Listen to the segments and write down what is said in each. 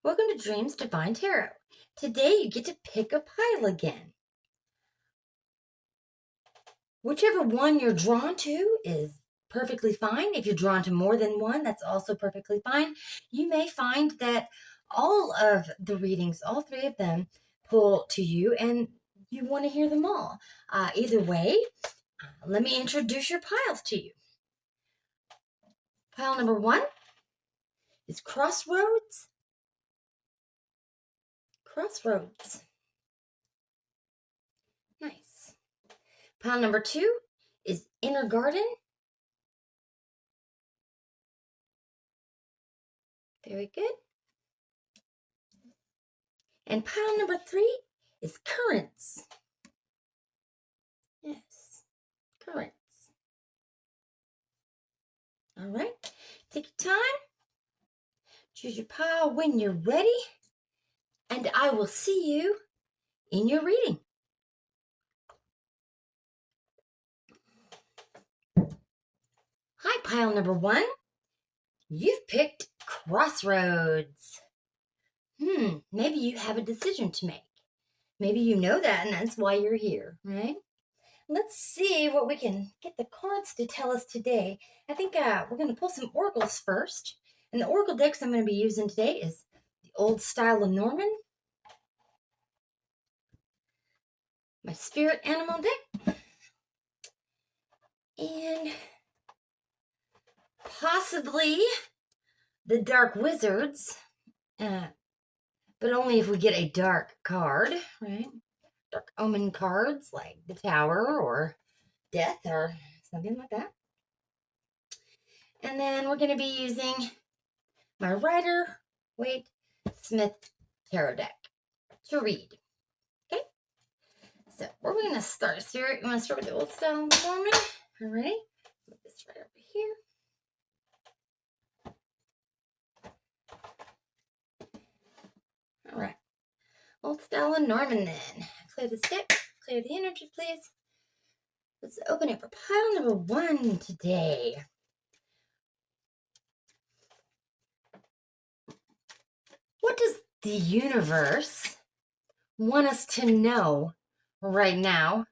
Welcome to Dreams Divine Tarot. Today you get to pick a pile again. Whichever one you're drawn to is perfectly fine. If you're drawn to more than one, that's also perfectly fine. You may find that all of the readings, all three of them, pull to you and you want to hear them all. Either way, let me introduce your piles to you. Pile number one is Crossroads. Crossroads. Nice. Pile number two is Inner Garden. Very good. And pile number three is Currents. Yes, Currents. All right, take your time. Choose your pile when you're ready. And I will see you in your reading. Hi, pile number one. You've picked Crossroads. Maybe you have a decision to make. Maybe you know that and that's why you're here, right? Let's see what we can get the cards to tell us today. I think we're going to pull some oracles first. And the oracle decks I'm going to be using today is the Old Style of Norman, my Spirit Animal deck, and possibly the Dark Wizards, but only if we get a dark card, right? Dark omen cards like the Tower or Death or something like that. And then we're going to be using my Rider-Waite-Smith tarot deck to read. Okay? So we're going to start. Spirit, you want to start with the Old Style of Norman? All right. Put this right over here. All right. Old Style of Norman then. Clear the deck. Clear the energy, please. Let's open it for pile number one today. What does the universe want us to know right now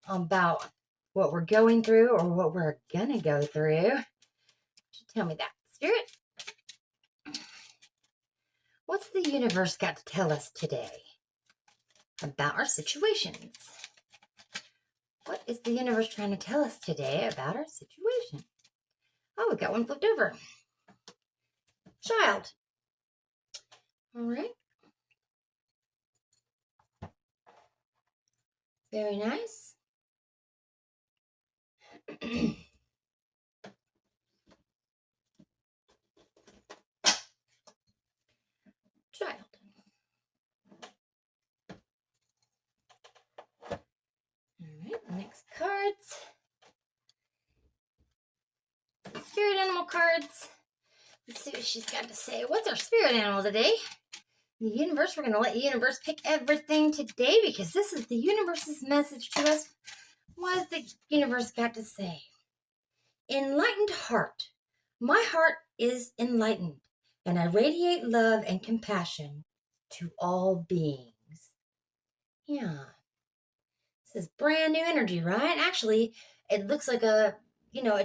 about what we're going through or what we're gonna go through? Tell me that, Spirit. What's the universe got to tell us today about our situations? What is the universe trying to tell us today about our situation? Oh, we got one flipped over. Child. All right. Very nice. Child. All right, next cards. Spirit animal cards. Let's see what she's got to say. What's our spirit animal today? The universe, we're going to let the universe pick everything today because this is the universe's message to us. What has the universe got to say? Enlightened heart. My heart is enlightened, and I radiate love and compassion to all beings. Yeah. This is brand new energy, right? Actually, it looks like a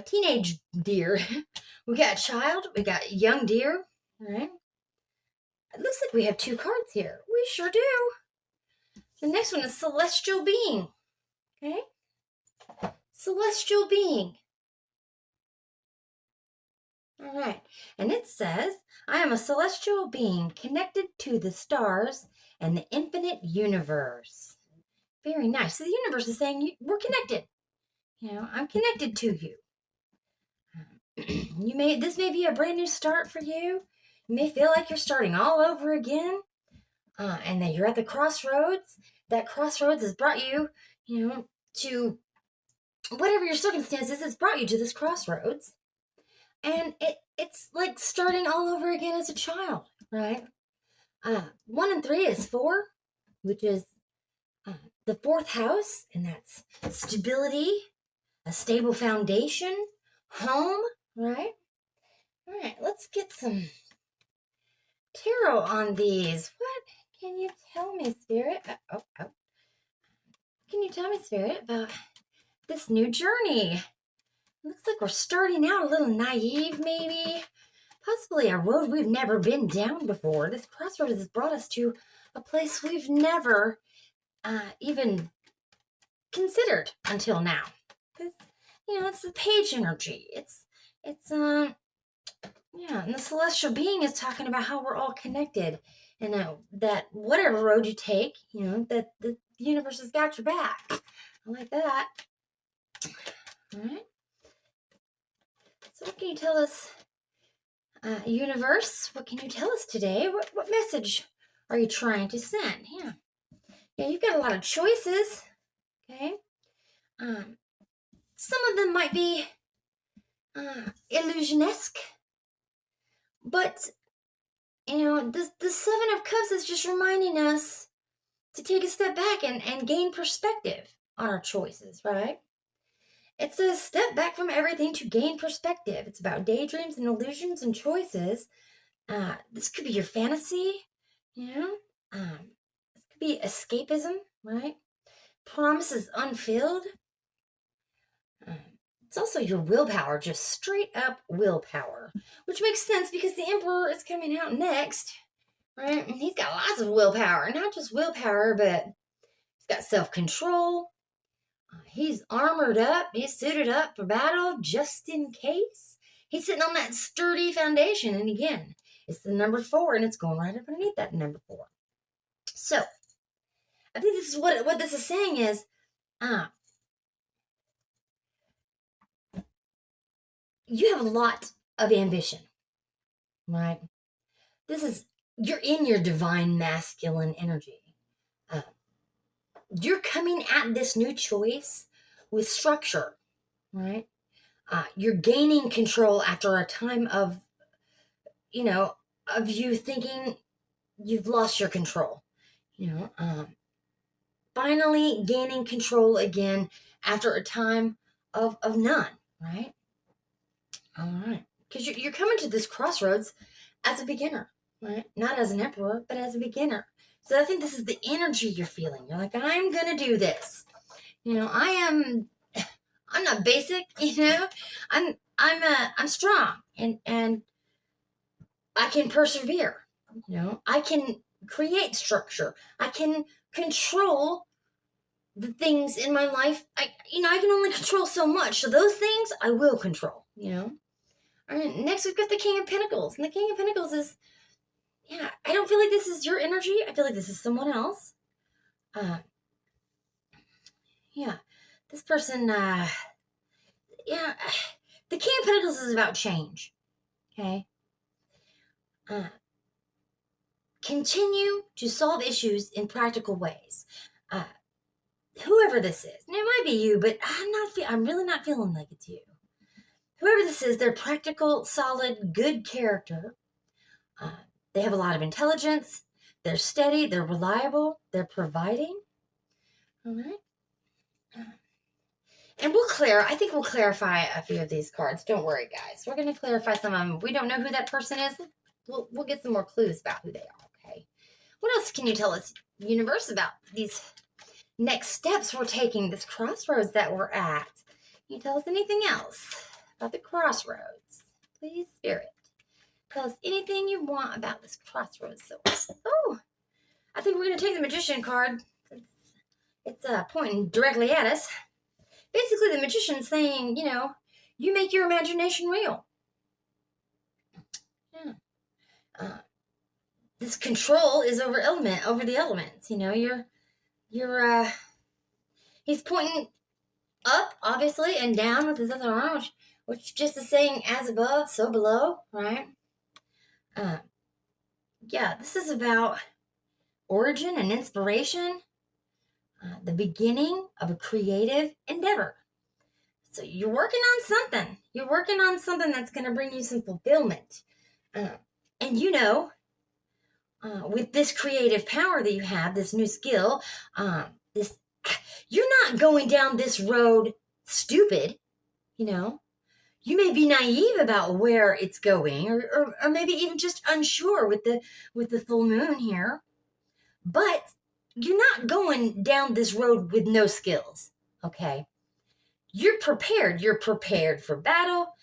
teenage deer. We got a child, we got a young deer, right? It looks like we have two cards here. We sure do. The next one is celestial being. Okay? Celestial being. All right. And it says, I am a celestial being connected to the stars and the infinite universe. Very nice. So the universe is saying we're connected. I'm connected to you. This may be a brand new start for you. You may feel like you're starting all over again. And that you're at the crossroads. That crossroads has brought you, to whatever your circumstances, it's brought you to this crossroads. And it's like starting all over again as a child, right? 1 and 3 is 4, which is the 4th house, and that's stability, a stable foundation, home, right? All right, let's get some tarot on these. What can you tell me, Spirit? What can you tell me, Spirit, about this new journey? It looks like we're starting out a little naive, maybe. Possibly a road we've never been down before. This crossroads has brought us to a place we've never even considered until now. It's the page energy. And the celestial being is talking about how we're all connected, and that whatever road you take, that the universe has got your back. I like that. All right. So what can you tell us, universe? What can you tell us today? What message are you trying to send? Yeah, you've got a lot of choices. Okay. Some of them might be illusionesque, but the Seven of Cups is just reminding us to take a step back and gain perspective on our choices, right? It's a step back from everything to gain perspective. It's about daydreams and illusions and choices. This could be your fantasy, this could be escapism, right? Promises unfilled. It's also your willpower, just straight up willpower, which makes sense because the Emperor is coming out next, right? And he's got lots of willpower, not just willpower, but he's got self-control. He's armored up. He's suited up for battle just in case. He's sitting on that sturdy foundation. And again, it's the number 4, and it's going right up underneath that number 4. So, I think this is what this is saying is, you have a lot of ambition, right? You're in your divine masculine energy. You're coming at this new choice with structure, right? You're gaining control after a time of you thinking you've lost your control. Finally gaining control again after a time of none, right? All right. Because you're coming to this crossroads as a beginner, right? Not as an emperor, but as a beginner. So I think this is the energy you're feeling. You're like, I'm going to do this. I'm not basic, I'm strong and I can persevere. I can create structure. I can control the things in my life. I can only control so much. So those things I will control, All right, next we've got the King of Pentacles. And the King of Pentacles is, I don't feel like this is your energy. I feel like this is someone else. This person, the King of Pentacles is about change, okay? Continue to solve issues in practical ways. Whoever this is, and it might be you, but I'm really not feeling like it's you. Whoever this is, they're practical, solid, good character. They have a lot of intelligence. They're steady. They're reliable. They're providing. All right. And I think we'll clarify a few of these cards. Don't worry, guys. We're going to clarify some of them. If we don't know who that person is, we'll get some more clues about who they are, okay? What else can you tell us, universe, about these next steps we're taking, this crossroads that we're at? Can you tell us anything else about the crossroads? Please, Spirit, tell us anything you want about this crossroads. I think we're going to take the Magician card. It's pointing directly at us. Basically, the Magician's saying, you make your imagination real. This control is over the elements. He's pointing up, obviously, and down with his other arm, which just is saying, as above, so below, right? This is about origin and inspiration. The beginning of a creative endeavor. So you're working on something. You're working on something that's going to bring you some fulfillment. And with this creative power that you have, this new skill, you're not going down this road stupid, You may be naive about where it's going, or maybe even just unsure with the full moon here. But you're not going down this road with no skills, okay? You're prepared. You're prepared for battle.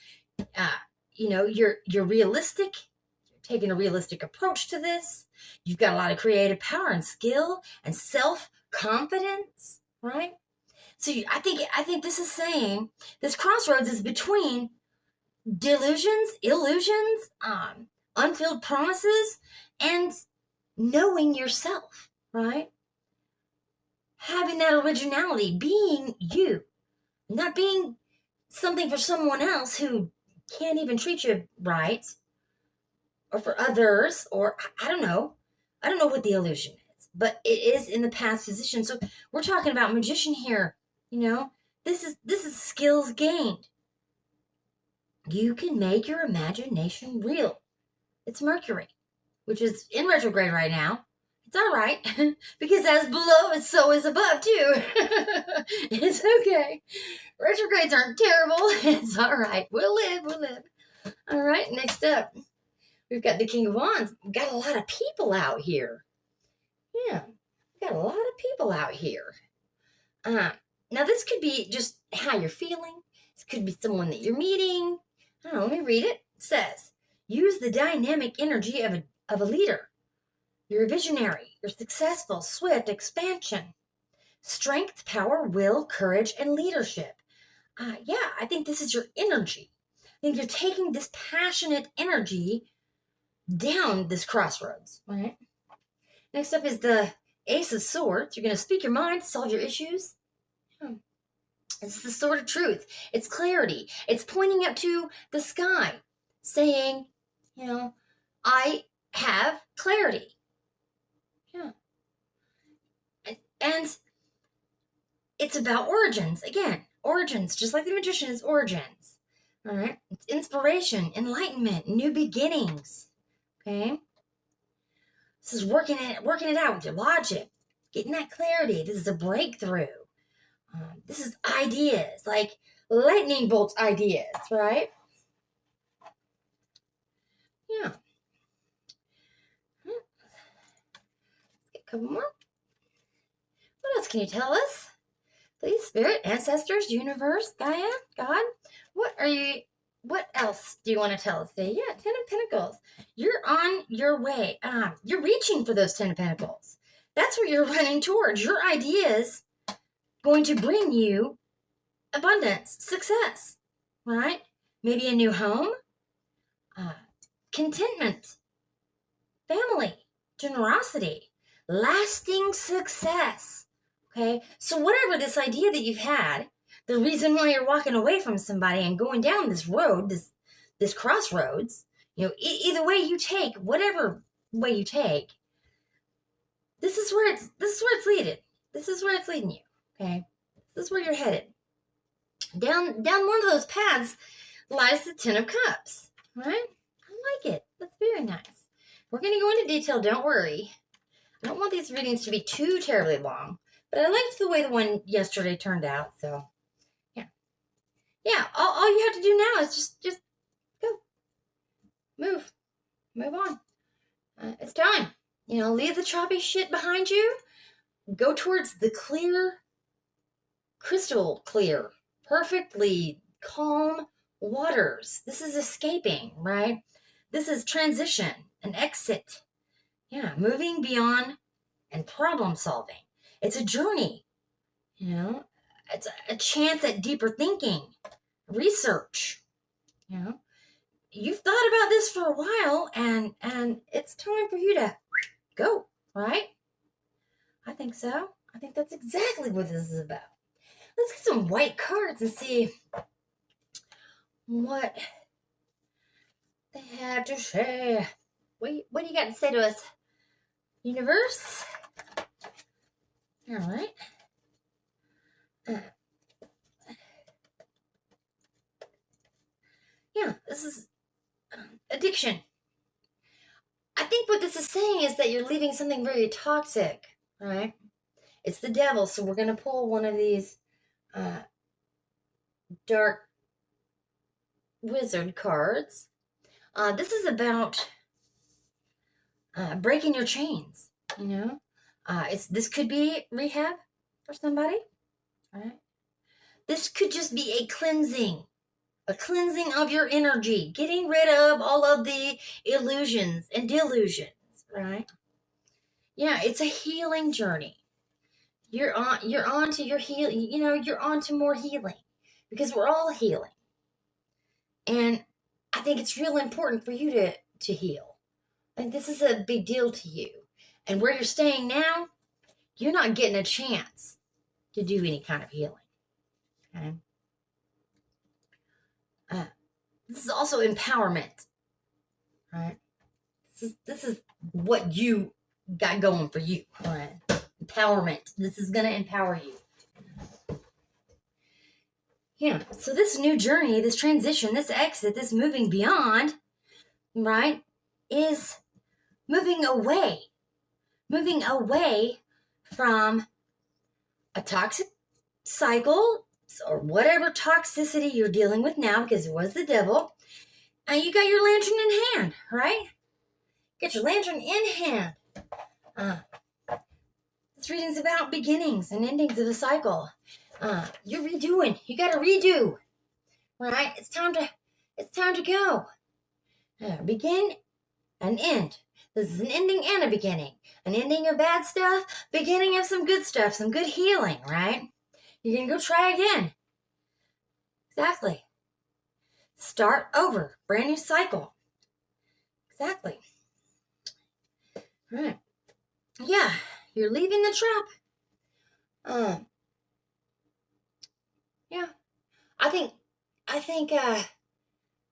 You're realistic. You're taking a realistic approach to this. You've got a lot of creative power and skill and self-confidence, right? So I think this is saying this crossroads is between delusions, illusions, unfilled promises, and knowing yourself, right? Having that originality, being you, not being something for someone else who can't even treat you right, or for others, or I don't know. I don't know what the illusion is, but it is in the past position. So we're talking about magician here. This is skills gained. You can make your imagination real. It's Mercury, which is in retrograde right now. It's all right, because as below, so is above, too. It's okay. Retrogrades aren't terrible. It's all right. We'll live. All right, next up, we've got the King of Wands. We've got a lot of people out here. Yeah, we've got a lot of people out here. Now, this could be just how you're feeling. This could be someone that you're meeting. I don't know, let me read it. It says, use the dynamic energy of a leader. You're a visionary. You're successful, swift expansion. Strength, power, will, courage, and leadership. I think this is your energy. I think you're taking this passionate energy down this crossroads, right? Next up is the Ace of Swords. You're going to speak your mind, solve your issues. It's the sword of truth. It's clarity. It's pointing up to the sky, saying, I have clarity. Yeah. And it's about origins. Again, origins, just like the magician is origins. All right. It's inspiration, enlightenment, new beginnings. Okay. This is working it out with your logic, getting that clarity. This is a breakthrough. This is ideas, like lightning bolts ideas, right? Yeah. Let's get a couple more. What else can you tell us? Please, Spirit, ancestors, universe, Gaia, God. What else do you want to tell us today? Yeah, 10 of Pentacles. You're on your way. You're reaching for those 10 of Pentacles. That's what you're running towards. Your ideas going to bring you abundance, success, right? Maybe a new home, contentment, family, generosity, lasting success. Okay, so whatever this idea that you've had, the reason why you're walking away from somebody and going down this road, this crossroads, either way you take, whatever way you take, this is where it's leading. This is where it's leading you. Okay, this is where you're headed. Down one of those paths lies the 10 of Cups. Right? I like it. That's very nice. We're going to go into detail. Don't worry. I don't want these readings to be too terribly long, but I liked the way the one yesterday turned out. So, yeah. All you have to do now is just go, move on. It's time. Leave the choppy shit behind you. Go towards the clear, crystal clear, perfectly calm waters. This is escaping, right? This is transition, an exit. Yeah, moving beyond and problem solving. It's a journey. It's a chance at deeper thinking, research. You've thought about this for a while, and it's time for you to go, right? I think so. I think that's exactly what this is about. Let's get some white cards and see what they have to say. Wait, what do you got to say to us, universe? All right. This is addiction. I think what this is saying is that you're leaving something very toxic, right? It's the devil, so we're going to pull one of these dark wizard cards. This is about breaking your chains, you know. This could be rehab for somebody, right? This could just be a cleansing of your energy, getting rid of all of the illusions and delusions, right? Yeah, it's a healing journey. You're on to your healing, you're on to more healing because we're all healing. And I think it's real important for you to heal. Like, this is a big deal to you. And where you're staying now, you're not getting a chance to do any kind of healing. Okay? This is also empowerment, right? This is what you got going for you, right? Empowerment. This is going to empower you. Yeah. So this new journey, this transition, this exit, this moving beyond, right, is moving away from a toxic cycle or whatever toxicity you're dealing with now, because it was the devil. And you got your lantern in hand, right? Get your lantern in hand. This reading's about beginnings and endings of the cycle. You're redoing. You got to redo, right? It's time to go. Begin and end. This is an ending and a beginning. An ending of bad stuff, beginning of some good stuff, some good healing, right? You're going to go try again. Exactly. Start over. Brand new cycle. Exactly. All right. Yeah, you're leaving the trap. Yeah. I think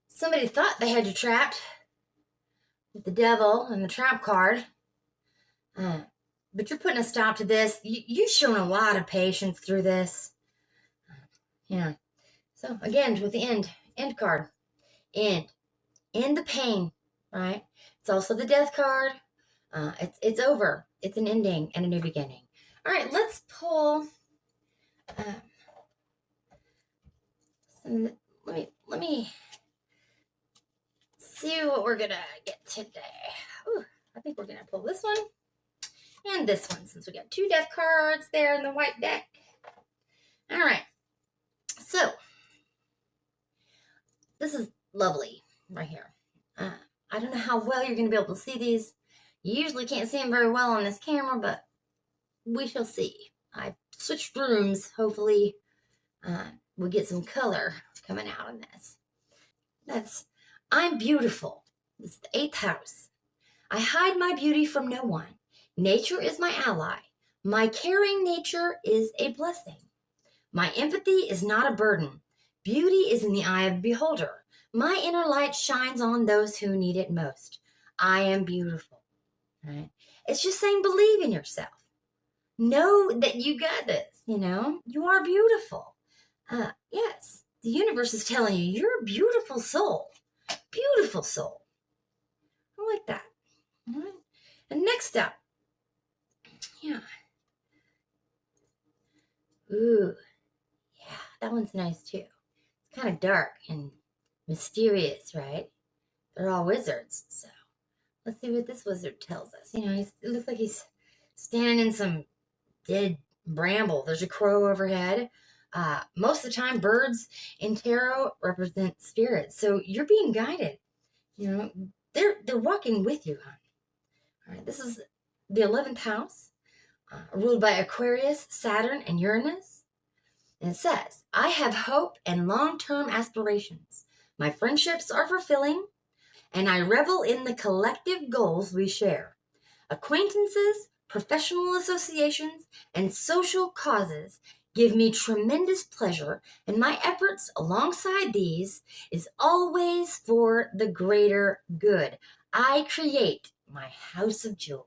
somebody thought they had you trapped with the devil and the trap card. But you're putting a stop to this. You've shown a lot of patience through this. Yeah. So again, with the end card. End the pain, right? It's also the death card. It's over. It's an ending and a new beginning. All right, let's pull. Let me see what we're gonna get today. Ooh, I think we're gonna pull this one and this one, since we got two death cards there in the white deck. All right, so this is lovely right here. I don't know how well you're gonna be able to see these. You usually can't see them very well on this camera, but we shall see. I switched rooms. Hopefully, we'll get some color coming out in this. I'm beautiful. This is the 8th house. I hide my beauty from no one. Nature is my ally. My caring nature is a blessing. My empathy is not a burden. Beauty is in the eye of the beholder. My inner light shines on those who need it most. I am beautiful. Right? It's just saying, believe in yourself. Know that you got this, You are beautiful. Yes, the universe is telling you you're a beautiful soul. Beautiful soul. I like that. All right. And next up, yeah. Ooh, yeah, that one's nice too. It's kind of dark and mysterious, right? They're all wizards, so let's see what this wizard tells us. It looks like he's standing in some dead bramble. There's a crow overhead. Most of the time, birds in tarot represent spirits, so you're being guided. They're walking with you, hon. All right, this is the 11th house, ruled by Aquarius, Saturn, and Uranus. And it says, I have hope and long-term aspirations. My friendships are fulfilling, and I revel in the collective goals we share. Acquaintances, professional associations, and social causes give me tremendous pleasure, and my efforts alongside these is always for the greater good. I create my house of joy.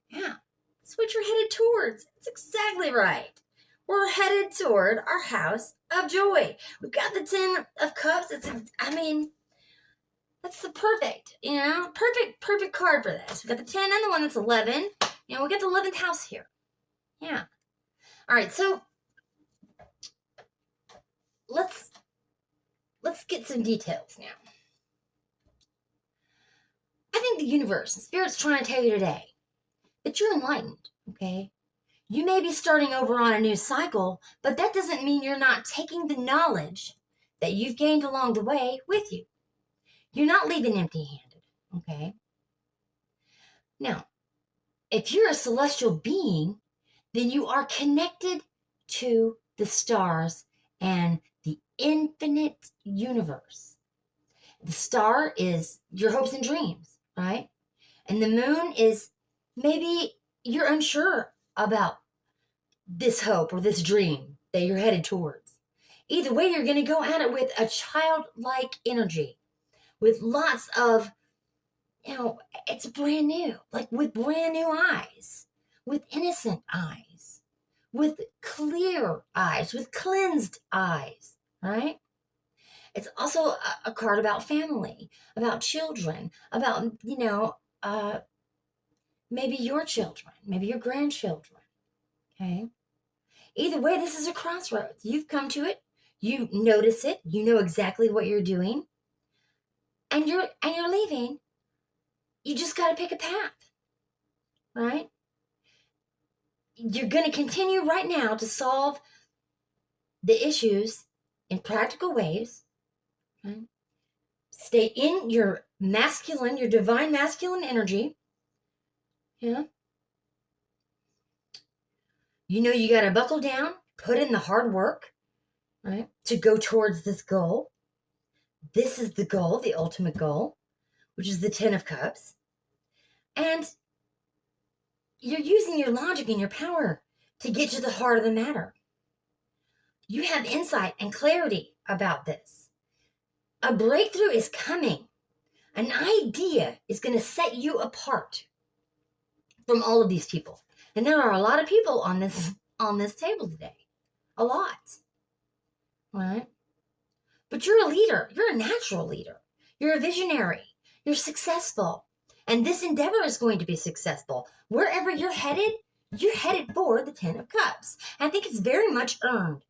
Yeah, that's what you're headed towards. It's exactly right. We're headed toward our house of joy. We've got the 10 of cups. That's the perfect, perfect card for this. We've got the 10 and the one that's 11. We got the 11th house here. Yeah. All right, so let's let's get some details now. I think the universe and Spirit's trying to tell you today that you're enlightened, okay? You may be starting over on a new cycle, but that doesn't mean you're not taking the knowledge that you've gained along the way with you. You're not leaving empty-handed, okay? Now, if you're a celestial being, then you are connected to the stars and the infinite universe. The star is your hopes and dreams, right? And the moon is maybe you're unsure about this hope or this dream that you're headed towards. Either way, you're going to go at it with a childlike energy, with lots of, it's brand new, like with brand new eyes, with innocent eyes, with clear eyes, with cleansed eyes, right? It's also a card about family, about children, about, maybe your children, maybe your grandchildren, okay? Either way, this is a crossroads. You've come to it. You notice it. You know exactly what you're doing. And you're leaving. You just got to pick a path, right? You're going to continue right now to solve the issues in practical ways. Right? Stay in your masculine, your divine masculine energy. Yeah. You know you got to buckle down, put in the hard work, right, to go towards this goal. This is the goal, the ultimate goal, which is the 10 of Cups. And you're using your logic and your power to get to the heart of the matter. You have insight and clarity about this. A breakthrough is coming. An idea is going to set you apart from all of these people. And there are a lot of people on this table today. A lot. Right? But you're a leader. You're a natural leader. You're a visionary. You're successful. And this endeavor is going to be successful. Wherever you're headed for the 10 of Cups. I think it's very much earned.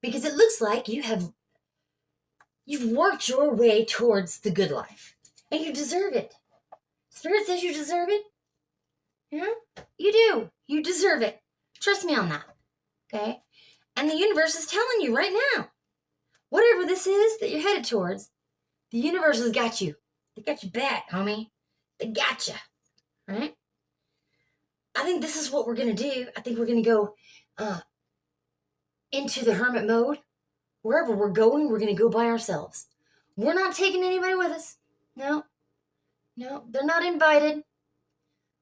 Because it looks like you've worked your way towards the good life. And you deserve it. Spirit says you deserve it. Yeah, you do. You deserve it. Trust me on that. Okay? And the universe is telling you right now, whatever this is that you're headed towards, the universe has got you. They got your back, homie. They got you. Right? I think this is what we're going to do. I think we're going to go into the hermit mode. Wherever we're going, we're going to go by ourselves. We're not taking anybody with us. No, they're not invited.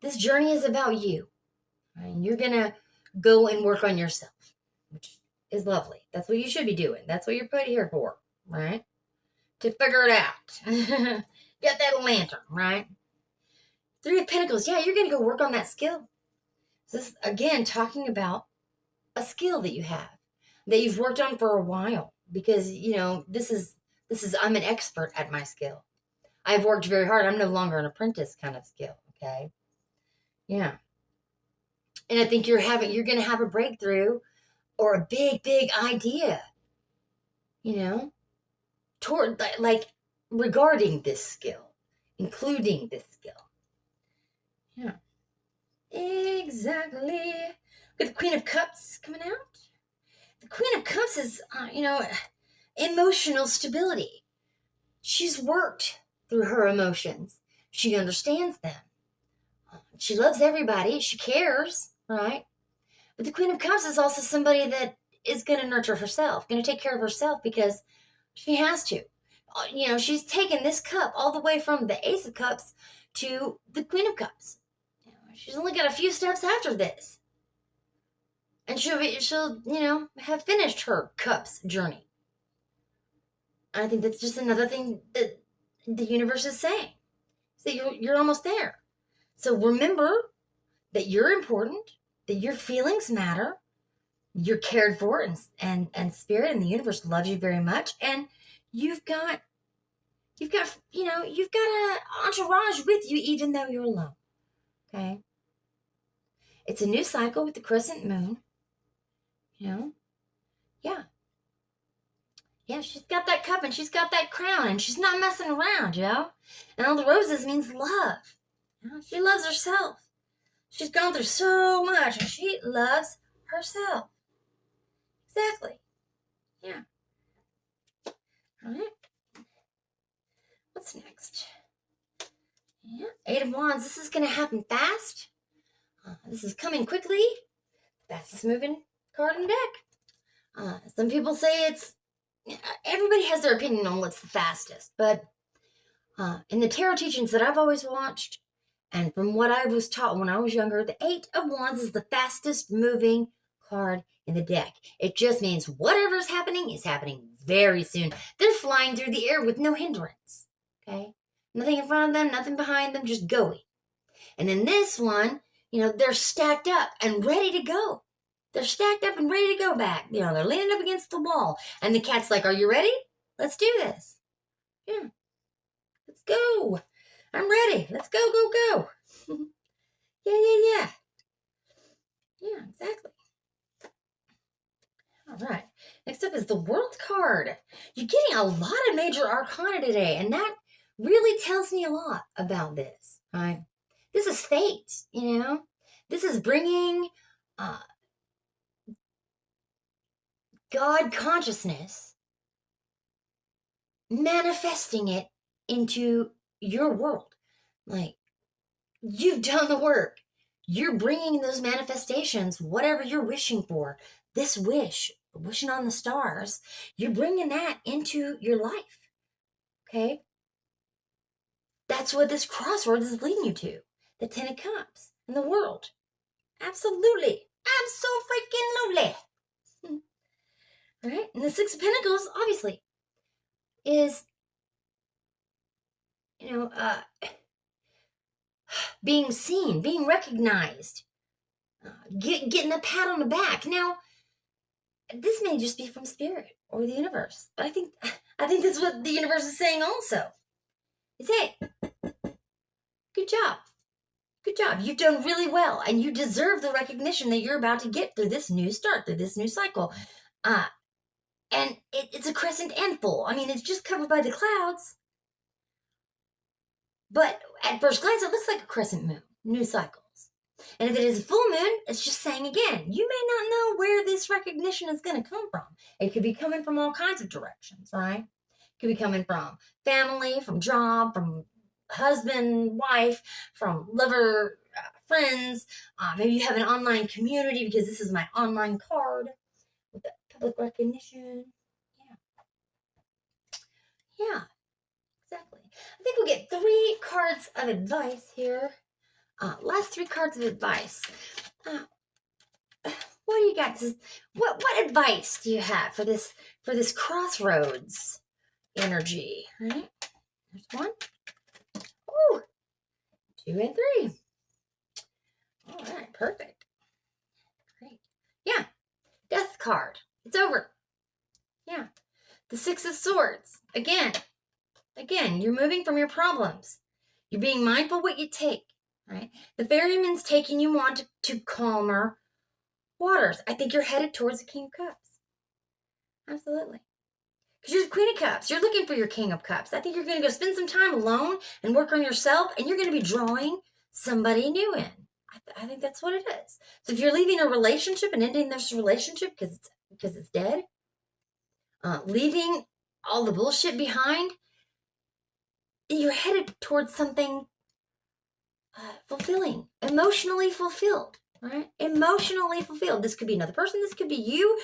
This journey is about you. And you're going to go and work on yourself, which is lovely. That's what you should be doing. That's what you're put here for, right? To figure it out. Get that lantern, right? 3 of Pentacles. Yeah, you're going to go work on that skill. This is, again, talking about a skill that you have, that you've worked on for a while. Because, this is I'm an expert at my skill. I've worked very hard. I'm no longer an apprentice kind of skill, okay? Yeah. And I think you're going to have a breakthrough or a big, big idea, toward, like, regarding this skill, including this skill. Yeah. Exactly. With the Queen of Cups coming out. The Queen of Cups is, emotional stability. She's worked through her emotions. She understands them. She loves everybody. She cares, right? But the Queen of Cups is also somebody that is going to nurture herself, going to take care of herself because she has to. She's taken this cup all the way from the Ace of Cups to the Queen of Cups. She's only got a few steps after this. And she'll have finished her cups journey. And I think that's just another thing that the universe is saying. So you're almost there. So remember that you're important, that your feelings matter, you're cared for, and Spirit and the universe loves you very much, and you've got an entourage with you even though you're alone. Okay? It's a new cycle with the crescent moon. Yeah. Yeah, she's got that cup and she's got that crown and she's not messing around, you know? And all the roses means love. You know, she loves herself. She's gone through so much and she loves herself. Exactly. Yeah. All right. What's next? Yeah. Eight of Wands. This is going to happen fast. This is coming quickly. Fastest moving card in the deck. Some people say it's... Everybody has their opinion on what's the fastest. But in the tarot teachings that I've always watched, and from what I was taught when I was younger, the Eight of Wands is the fastest moving card in the deck. It just means whatever's happening is happening very soon. They're flying through the air with no hindrance. Okay? Nothing in front of them, nothing behind them, just going. And in this one, you know, they're stacked up and ready to go. They're stacked up and ready to go back. You know, they're leaning up against the wall. And the cat's like, are you ready? Let's do this. Yeah. Let's go. I'm ready. Let's go, go, go. Yeah. Yeah, exactly. All right. Next up is the World card. You're getting a lot of major arcana today, and that really tells me a lot about this. Right? This is fate, you know? This is bringing God consciousness, manifesting it into your world. Like, you've done the work. You're bringing those manifestations, whatever you're wishing for, this wish, wishing on the stars, you're bringing that into your life. Okay? That's what this crossroads is leading you to. The Ten of Cups and the world. Absolutely. Abso-freaking-lutely. All right? And the Six of Pentacles, obviously, is, you know, being seen, being recognized, getting a pat on the back. Now, this may just be from Spirit or the universe, but I think that's what the universe is saying also. Is, hey, good job. Good job. You've done really well, and you deserve the recognition that you're about to get through this new start, through this new cycle. And it's a crescent and full. I mean, it's just covered by the clouds. But at first glance, it looks like a crescent moon, new cycles. And if it is a full moon, it's just saying again, you may not know where this recognition is going to come from. It could be coming from all kinds of directions, right? It could be coming from family, from job, from husband, wife, from lover, friends. Maybe you have an online community because this is my online card with the public recognition. Yeah, exactly. I think we'll get 3 cards of advice here. Last 3 cards of advice. What do you got? What advice do you have for this crossroads energy? Right? There's 1. Ooh, 2 and 3. All right, perfect. Great. Yeah, Death card. It's over. Yeah. The 6 of Swords. Again, you're moving from your problems. You're being mindful what you take. Right? The ferryman's taking you on to calmer waters. I think you're headed towards the King of Cups. Absolutely. Because you're the Queen of Cups. You're looking for your King of Cups. I think you're going to go spend some time alone and work on yourself, and you're going to be drawing somebody new in. I think that's what it is. So if you're leaving a relationship and ending this relationship because it's dead, leaving all the bullshit behind, you're headed towards something fulfilling, emotionally fulfilled, right? Emotionally fulfilled. This could be another person. This could be you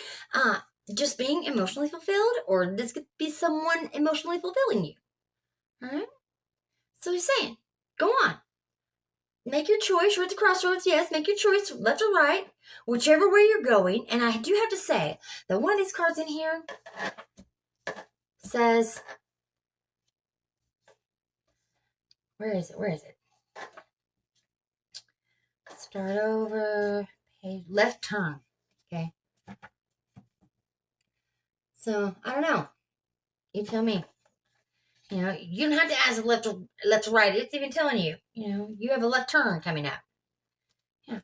just being emotionally fulfilled, or this could be someone emotionally fulfilling you, all right? So he's saying, go on. Make your choice. You're at the crossroads. Yes, make your choice, left or right, whichever way you're going. And I do have to say that one of these cards in here says, where is it? Start over, page, left turn, okay? So, I don't know. You tell me. You know, you don't have to ask left or right. It's even telling you, you have a left turn coming up. Yeah.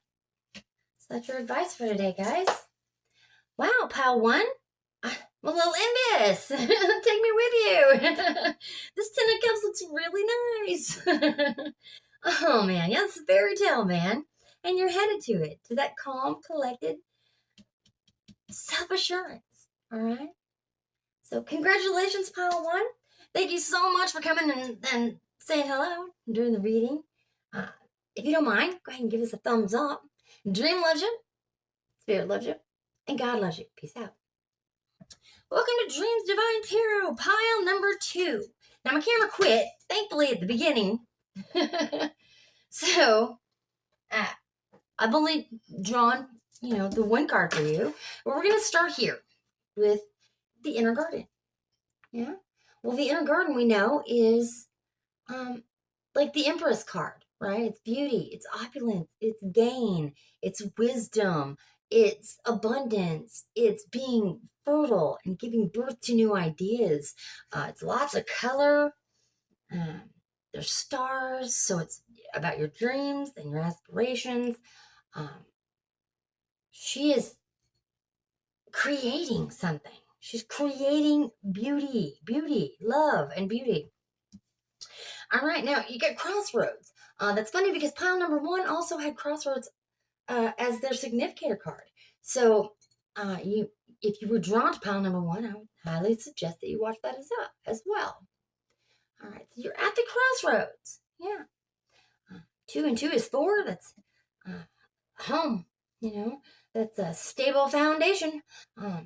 So that's your advice for today, guys. Wow, pile 1. I'm a little envious. Take me with you. This Ten of Cups looks really nice. Oh man, yeah, it's a fairy tale, man. And you're headed to it, to that calm, collected self-assurance. All right. So congratulations, pile one. Thank you so much for coming and saying hello during the reading. Uh, if you don't mind, go ahead and give us a thumbs up. Dream loves you, Spirit loves you, and God loves you. Peace out. Welcome to Dreams Divine Tarot, pile number 2. Now my camera quit, thankfully, at the beginning. So, I've only drawn, the one card for you. But we're going to start here with the Inner Garden. Yeah? Well, the Inner Garden we know is like the Empress card, right? It's beauty, it's opulence, it's gain, it's wisdom, it's abundance, it's being fertile and giving birth to new ideas. It's lots of color. There's stars, so it's about your dreams and your aspirations. She is creating something. She's creating beauty, love, and beauty. All right, now you get Crossroads. That's funny because pile number 1 also had Crossroads as their significator card. So if you were drawn to pile number 1, I would highly suggest that you watch that as well. All right, so you're at the crossroads. Yeah. 2 and 2 is 4. That's home, That's a stable foundation.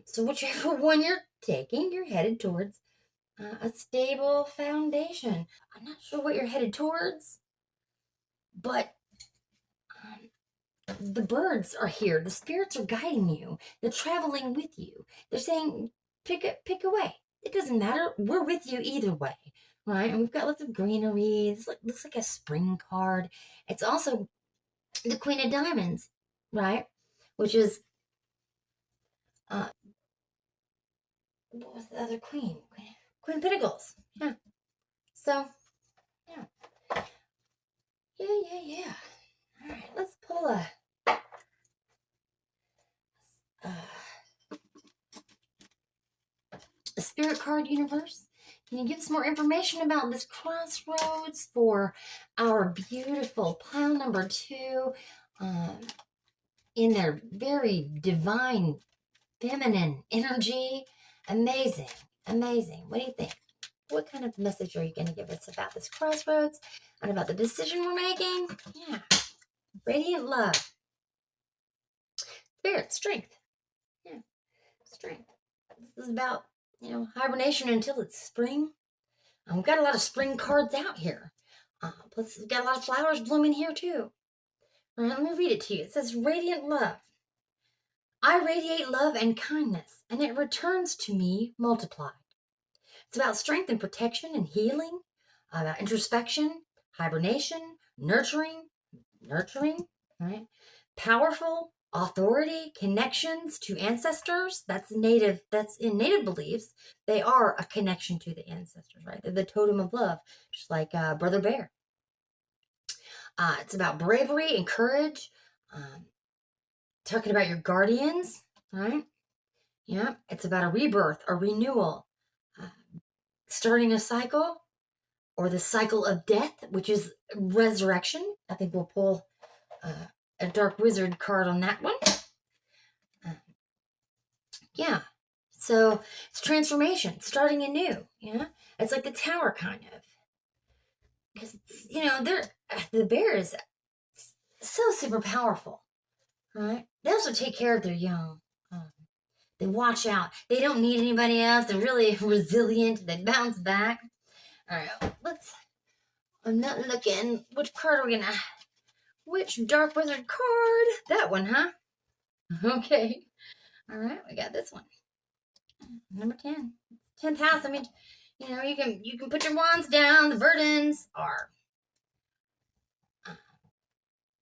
So whichever one you're taking, you're headed towards a stable foundation. I'm not sure what you're headed towards, but the birds are here. The spirits are guiding you. They're traveling with you. They're saying, pick a way. It doesn't matter. We're with you either way, right? And we've got lots of greenery. It looks like a spring card. It's also the Queen of Diamonds, right? Which is, what was the other queen? Queen of Pentacles. Yeah. So, yeah. Yeah. All right, let's pull a spirit card, universe. Can you give us more information about this crossroads for our beautiful pile number 2 in their very divine feminine energy? Amazing. What do you think? What kind of message are you going to give us about this crossroads and about the decision we're making? Yeah. Radiant love. Spirit, strength. Yeah. Strength. This is about, hibernation until it's spring. We've got a lot of spring cards out here. Plus, we've got a lot of flowers blooming here too. All right, let me read it to you. It says, radiant love. I radiate love and kindness, and it returns to me multiplied. It's about strength and protection and healing, about introspection, hibernation, nurturing, right? Powerful authority, connections to ancestors. That's in native beliefs. They are a connection to the ancestors, right? They're the totem of love, just like Brother Bear. It's about bravery and courage. Talking about your guardians, right? Yeah, it's about a rebirth, a renewal, starting a cycle, or the cycle of death, which is resurrection. I think we'll pull a Dark Wizard card on that one. Yeah. So it's transformation, starting anew. Yeah. It's like the Tower, kind of. Because, the bear is so super powerful, right? They also take care of their young. They watch out. They don't need anybody else. They're really resilient. They bounce back. All right. I'm not looking. Which card are we going to... Which Dark Wizard card? That one, huh? Okay. All right. We got this one. Number 10. 10th house. I mean, you can put your wands down. The burdens are...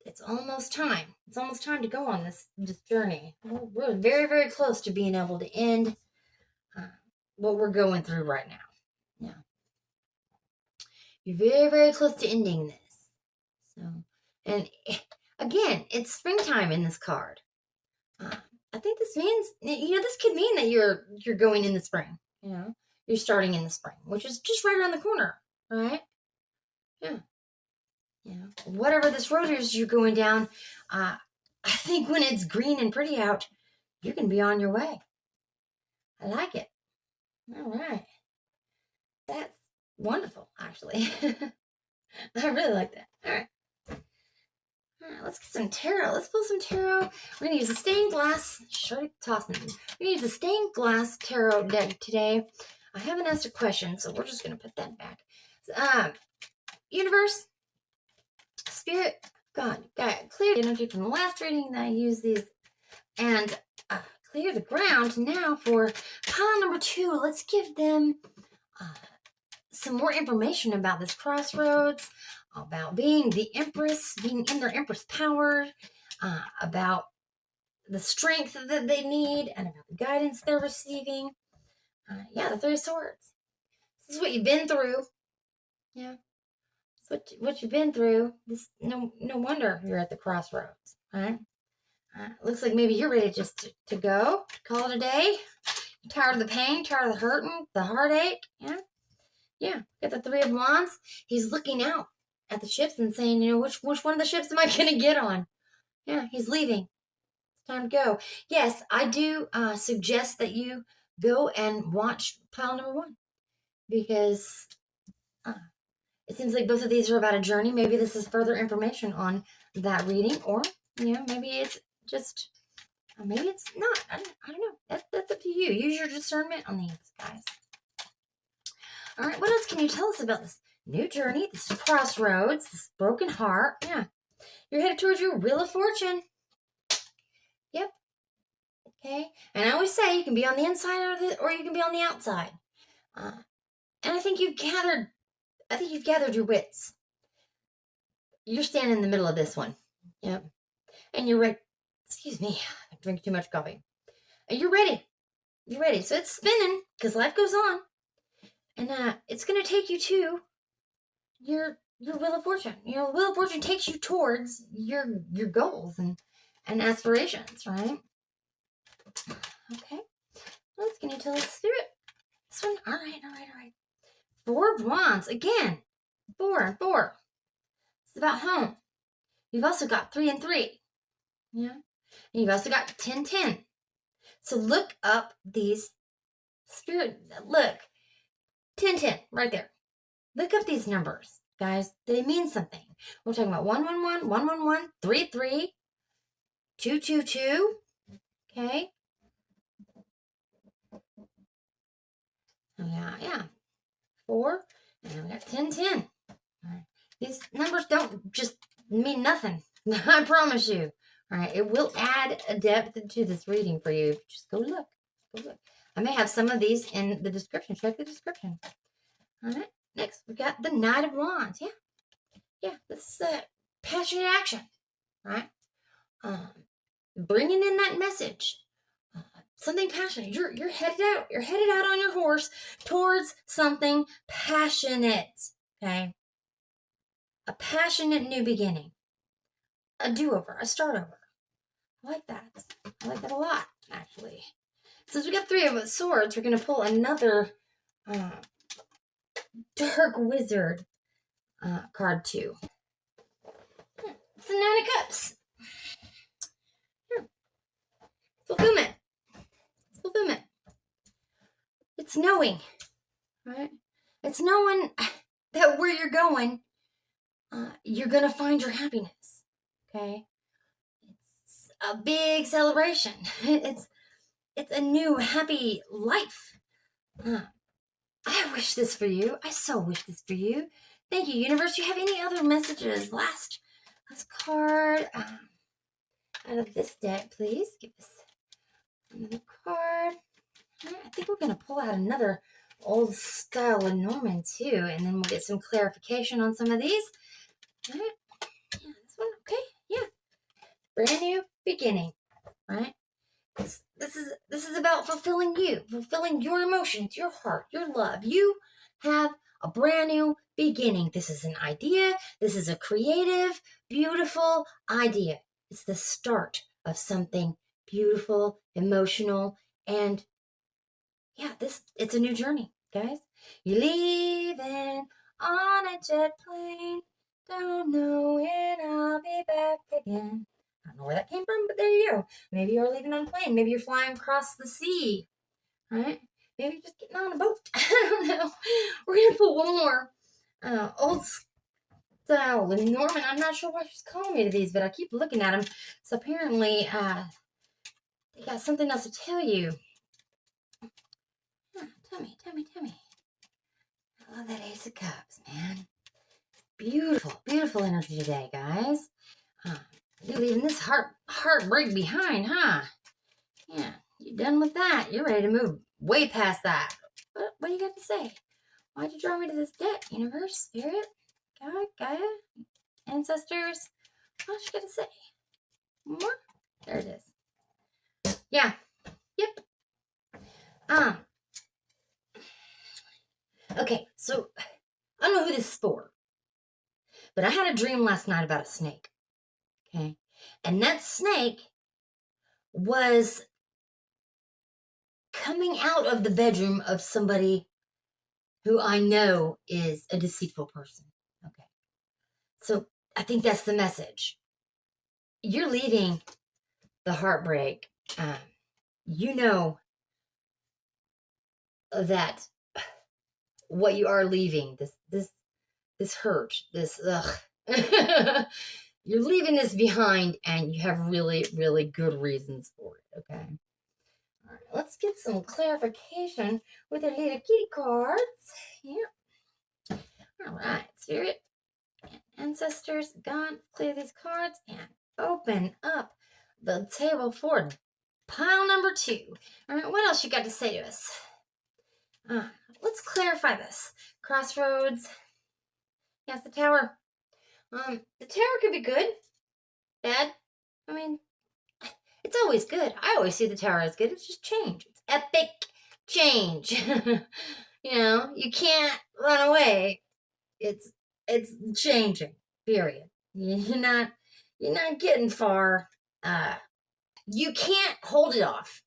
it's almost time. It's almost time to go on this journey. We're very, very close to being able to end what we're going through right now. Yeah. You're very, very close to ending this. So, and again, it's springtime in this card. I think this means, this could mean that you're going in the spring. You're starting in the spring, which is just right around the corner, right? Yeah. Whatever this road is you're going down, I think when it's green and pretty out, you can be on your way. I like it. All right. That's wonderful, actually. I really like that. All right. Let's get some tarot. Let's pull some tarot. We're going to use a stained glass. Sure, tossing. We're going to use a stained glass tarot deck today. I haven't asked a question, so we're just going to put that back. Universe, Spirit, God, clear the energy from the last reading that I used these, and clear the ground now for pile number 2. Let's give them some more information about this crossroads, about being the Empress, being in their Empress power, about the strength that they need, and about the guidance they're receiving. The 3 of Swords. This is what you've been through. Yeah. What you've been through. This no wonder you're at the crossroads, right? Looks like maybe you're ready just to go, call it a day. You're tired of the pain, tired of the hurting, the heartache. Yeah. Got the 3 of Wands. He's looking out at the ships and saying, which one of the ships am I going to get on? Yeah, he's leaving. It's time to go. Yes, I do suggest that you go and watch pile number 1, because it seems like both of these are about a journey. Maybe this is further information on that reading, or maybe it's just, maybe it's not. I don't know. That's up to you. Use your discernment on these, guys. All right, what else can you tell us about this new journey, this crossroads, this broken heart? Yeah, you're headed towards your Wheel of Fortune. Yep. Okay, and I always say you can be on the inside or you can be on the outside. And I think you've gathered your wits. You're standing in the middle of this one. Yep. And you're ready. Excuse me, I drink too much coffee. And you're ready. You're ready. So it's spinning because life goes on. And it's going to take you to your Wheel of Fortune. Wheel of Fortune takes you towards your goals and aspirations, right? Okay. What else can you tell us, Spirit? This one? All right. 4 of Wands. Again, 4 and 4. It's about home. You've also got 3 and 3. Yeah. And you've also got 10, 10. So look up these Spirit. Look. 10, 10, right there. Look up these numbers, guys. They mean something. We're talking about 1, 1, 1, 1, 1, 1, 3, 3, 2, 2, 2. Okay. Yeah. 4, and we got 10, 10. All right. These numbers don't just mean nothing. I promise you. All right. It will add a depth to this reading for you. Just go look. I may have some of these in the description. Check the description. All right. Next, we got the Knight of Wands. Yeah. This is passionate action, right? Bringing in that message. Something passionate. You're headed out. You're headed out on your horse towards something passionate. Okay. A passionate new beginning. A do-over. A start-over. I like that. I like that a lot, actually. Since we got 3 of Swords, we're going to pull another Dark Wizard card too. It's the 9 of Cups. Fulfillment. It's knowing, right? It's knowing that where you're going, you're going to find your happiness, okay? It's a big celebration. It's a new, happy life. I wish this for you. I so wish this for you. Thank you, universe. Do you have any other messages? Last card out of this deck, please. Give us another card. I think we're going to pull out another old style Lenormand too, and then we'll get some clarification on some of these. All right. Yeah, this one. Okay. Yeah. Brand new beginning. Right. This is about fulfilling you, fulfilling your emotions, your heart, your love. You have a brand new beginning. This is an idea. This is a creative, beautiful idea. It's the start of something beautiful, emotional, and yeah, it's a new journey, guys. You're leaving on a jet plane. Don't know when I'll be back again. I don't know where that came from, but there you go. Maybe you're leaving on a plane. Maybe you're flying across the sea, right? Maybe you're just getting on a boat. I don't know. We're going to put one more old style with Norman. I'm not sure why she's calling me to these, but I keep looking at them. So apparently, they got something else to tell you. Tell me. I love that Ace of Cups, man. Beautiful, beautiful energy today, guys. You're leaving this heartbreak behind, huh? Yeah, you're done with that. You're ready to move way past that. What do you got to say? Why'd you draw me to this deck, universe, spirit, God, Gaia, ancestors? What you got to say? More? There it is. Yeah. Yep. Okay, so I don't know who this is for, but I had a dream last night about a snake. Okay. And that snake was coming out of the bedroom of somebody who I know is a deceitful person. Okay. So I think that's the message. You're leaving the heartbreak. You know that what you are leaving, this hurt, this you're leaving this behind, and you have really, really good reasons for it. Okay. All right, let's get some clarification with our little kitty cards. Yeah. All right, Spirit and Ancestors, God, clear these cards and open up the table for pile number 2. All right, what else you got to say to us? Let's clarify this. Crossroads. Yes, the tower. The tower could be good, bad. I mean, it's always good. I always see the tower as good. It's just change. It's epic change. You can't run away. It's changing. Period. You're not getting far. You can't hold it off.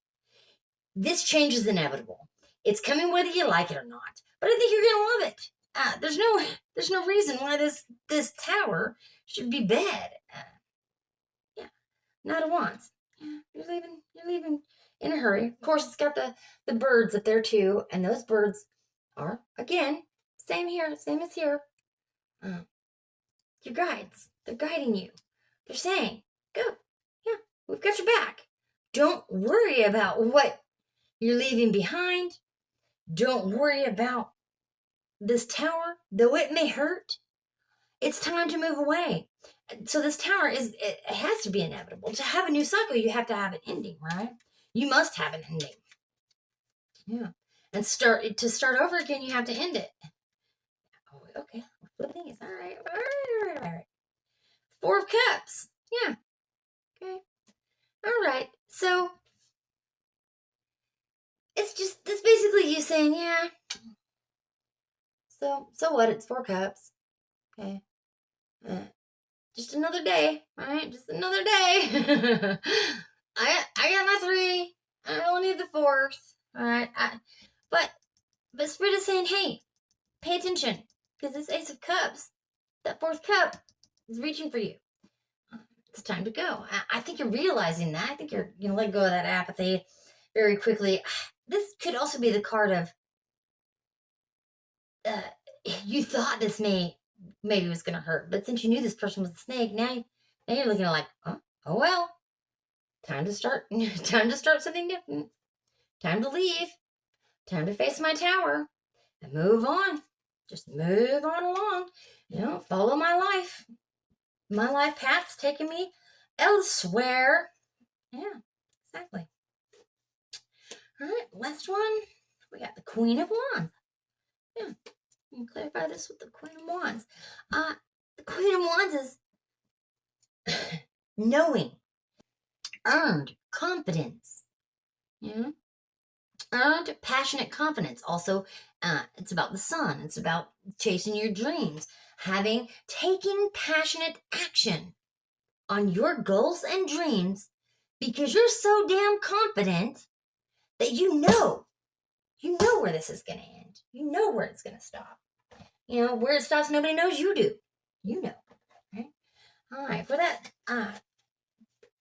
This change is inevitable. It's coming whether you like it or not. But I think you're gonna love it. There's no reason why this tower should be bad. Yeah, not at once. Yeah, you're leaving in a hurry. Of course, it's got the birds up there too, and those birds are again same as here. Your guides, they're guiding you. They're saying, "Go, yeah, we've got your back. Don't worry about what you're leaving behind. Don't worry about this tower, though it may hurt. It's time to move away." So this tower it has to be inevitable. To have a new cycle, you have to have an ending, right? You must have an ending. Yeah. And to start over again, you have to end it. Oh, okay. Flip these. All right. 4 of Cups. Yeah. Okay. All right. So it's basically you saying, yeah. So what? It's 4 Cups. Okay. Just another day, all right? Just another day. I got my 3. I only need the 4th, all right? But Spirit is saying, hey, pay attention, because this Ace of Cups, that 4th cup, is reaching for you. It's time to go. I think you're realizing that. I think you're going to let go of that apathy very quickly. This could also be the card of you thought this maybe was going to hurt, but since you knew this person was a snake, now you're looking like, oh well, time to start something different. Time to leave. Time to face my tower and move on. Just move on along. Follow my life. My life path's taking me elsewhere. Yeah, exactly. All right, last one. We got the Queen of Wands. Yeah, you can clarify this with the Queen of Wands. The Queen of Wands is knowing, earned confidence. Yeah. Earned passionate confidence. Also, it's about the sun. It's about chasing your dreams. Taking passionate action on your goals and dreams because you're so damn confident that you know where this is going to end. You know where it's going to stop. You know, where it stops, nobody knows. You do. You know. Right? All right, for that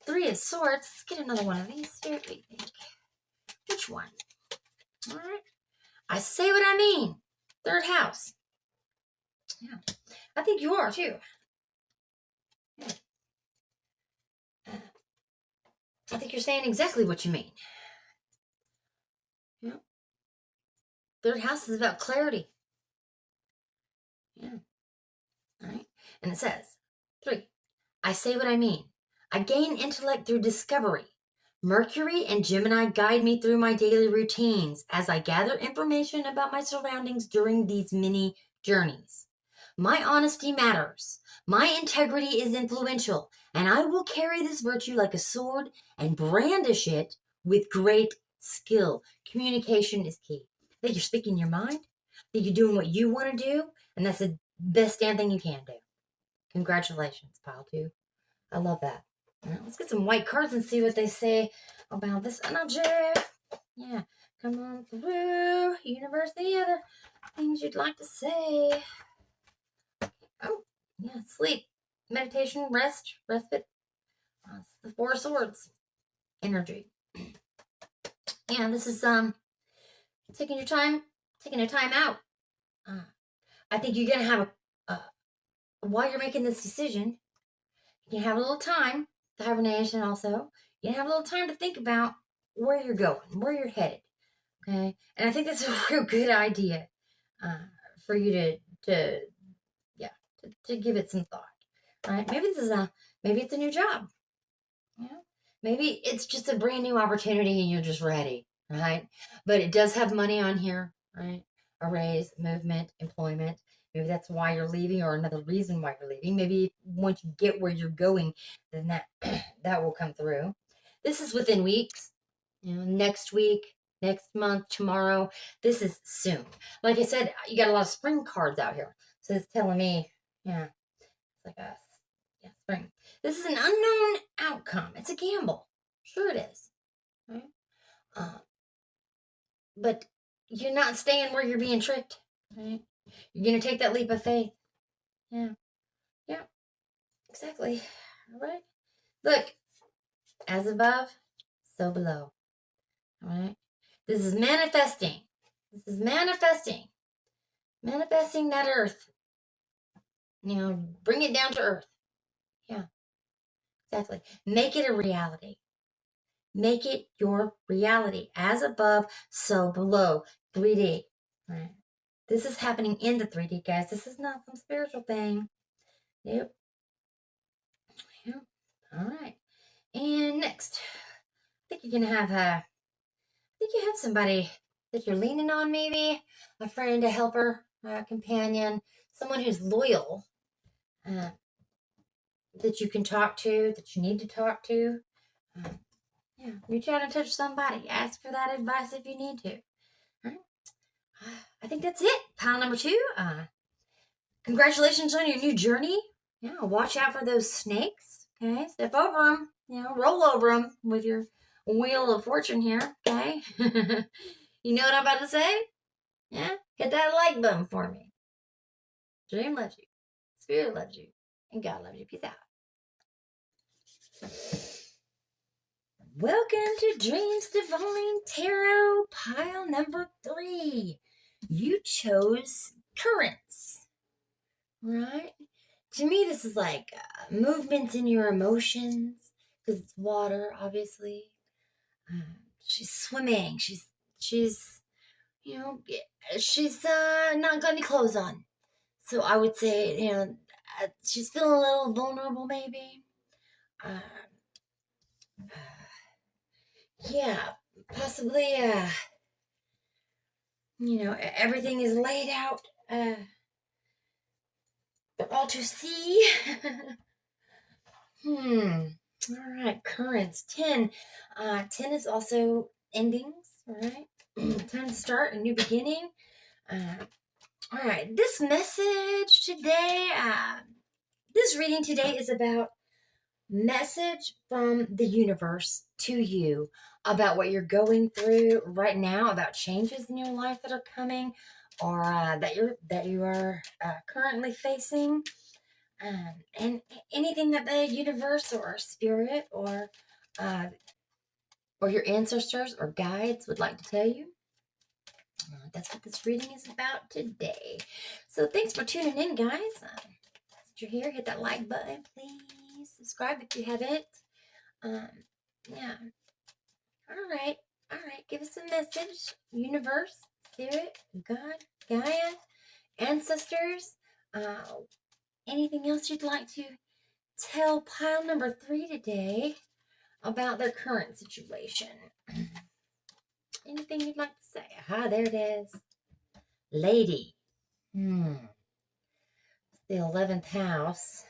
Three of Swords, let's get another one of these. What do you think? Which one? All right. I say what I mean. Third house. Yeah. I think you are, too. Yeah. I think you're saying exactly what you mean. Yeah. Third house is about clarity. Yeah. All right. And it says, 3, I say what I mean. I gain intellect through discovery. Mercury and Gemini guide me through my daily routines as I gather information about my surroundings during these mini journeys. My honesty matters. My integrity is influential, and I will carry this virtue like a sword and brandish it with great skill. Communication is key. That you're speaking your mind, that you're doing what you want to do, and that's the best damn thing you can do. Congratulations, pile 2. I love that. Now, let's get some white cards and see what they say about this energy. Yeah, come on through. Universe, any other things you'd like to say? Oh, yeah, sleep, meditation, rest, respite. It's the 4 of Swords energy. Yeah, this is taking a time out. I think you're gonna have while you're making this decision, you have a little time. The hibernation also. You have a little time to think about where you're going, where you're headed. Okay, and I think that's a real good idea for you to give it some thought. Right? Maybe it's a new job. Yeah. Maybe it's just a brand new opportunity and you're just ready, right? But it does have money on here, right? A raise, movement, employment. Maybe that's why you're leaving, or another reason why you're leaving. Maybe once you get where you're going, then that will come through. This is within weeks, next week, next month, tomorrow. This is soon. Like I said, you got a lot of spring cards out here. So it's telling me, yeah, it's like spring. This is an unknown outcome. It's a gamble. Sure it is. Right? But you're not staying where you're being tricked. Right? You're going to take that leap of faith. Yeah. Yeah. Exactly. All right. Look, as above, so below. All right. This is manifesting. Manifesting that earth. Bring it down to earth. Yeah. Exactly. Make it a reality. Make it your reality. As above, so below. 3D. Right. This is happening in the 3D, guys. This is not some spiritual thing. Yep. Yep. All right. And next, I think you're gonna have you have somebody that you're leaning on, maybe a friend, a helper, a companion, someone who's loyal, that you can talk to, that you need to talk to. Yeah, reach out and touch somebody. Ask for that advice if you need to. All right. I think that's it. Pile number 2. Congratulations on your new journey. Yeah, watch out for those snakes. Okay, step over them. Roll over them with your wheel of fortune here. Okay. You know what I'm about to say? Yeah, hit that like button for me. Dream loves you. Spirit loves you. And God loves you. Peace out. Welcome to Dreams Divine Tarot, pile number 3. You chose currents, right? To me, this is like movements in your emotions, because it's water, obviously. She's swimming. She's not got any clothes on. So I would say, she's feeling a little vulnerable, maybe. Yeah, possibly, everything is laid out, for all to see. All right, currents, 10. 10 is also endings, all right? Time to start a new beginning. All right, this message today, this reading today is about message from the universe to you about what you're going through right now, about changes in your life that are coming, or that you are currently facing, and anything that the universe or spirit uh, or your ancestors or guides would like to tell you. That's what this reading is about today. So thanks for tuning in, guys. Since you're here, hit that like button, please. Subscribe if you haven't. Yeah. All right. Give us a message. Universe, spirit, God, Gaia, ancestors. Anything else you'd like to tell pile number 3 today about their current situation? Anything you'd like to say? Aha, there it is. Lady. It's the 11th house.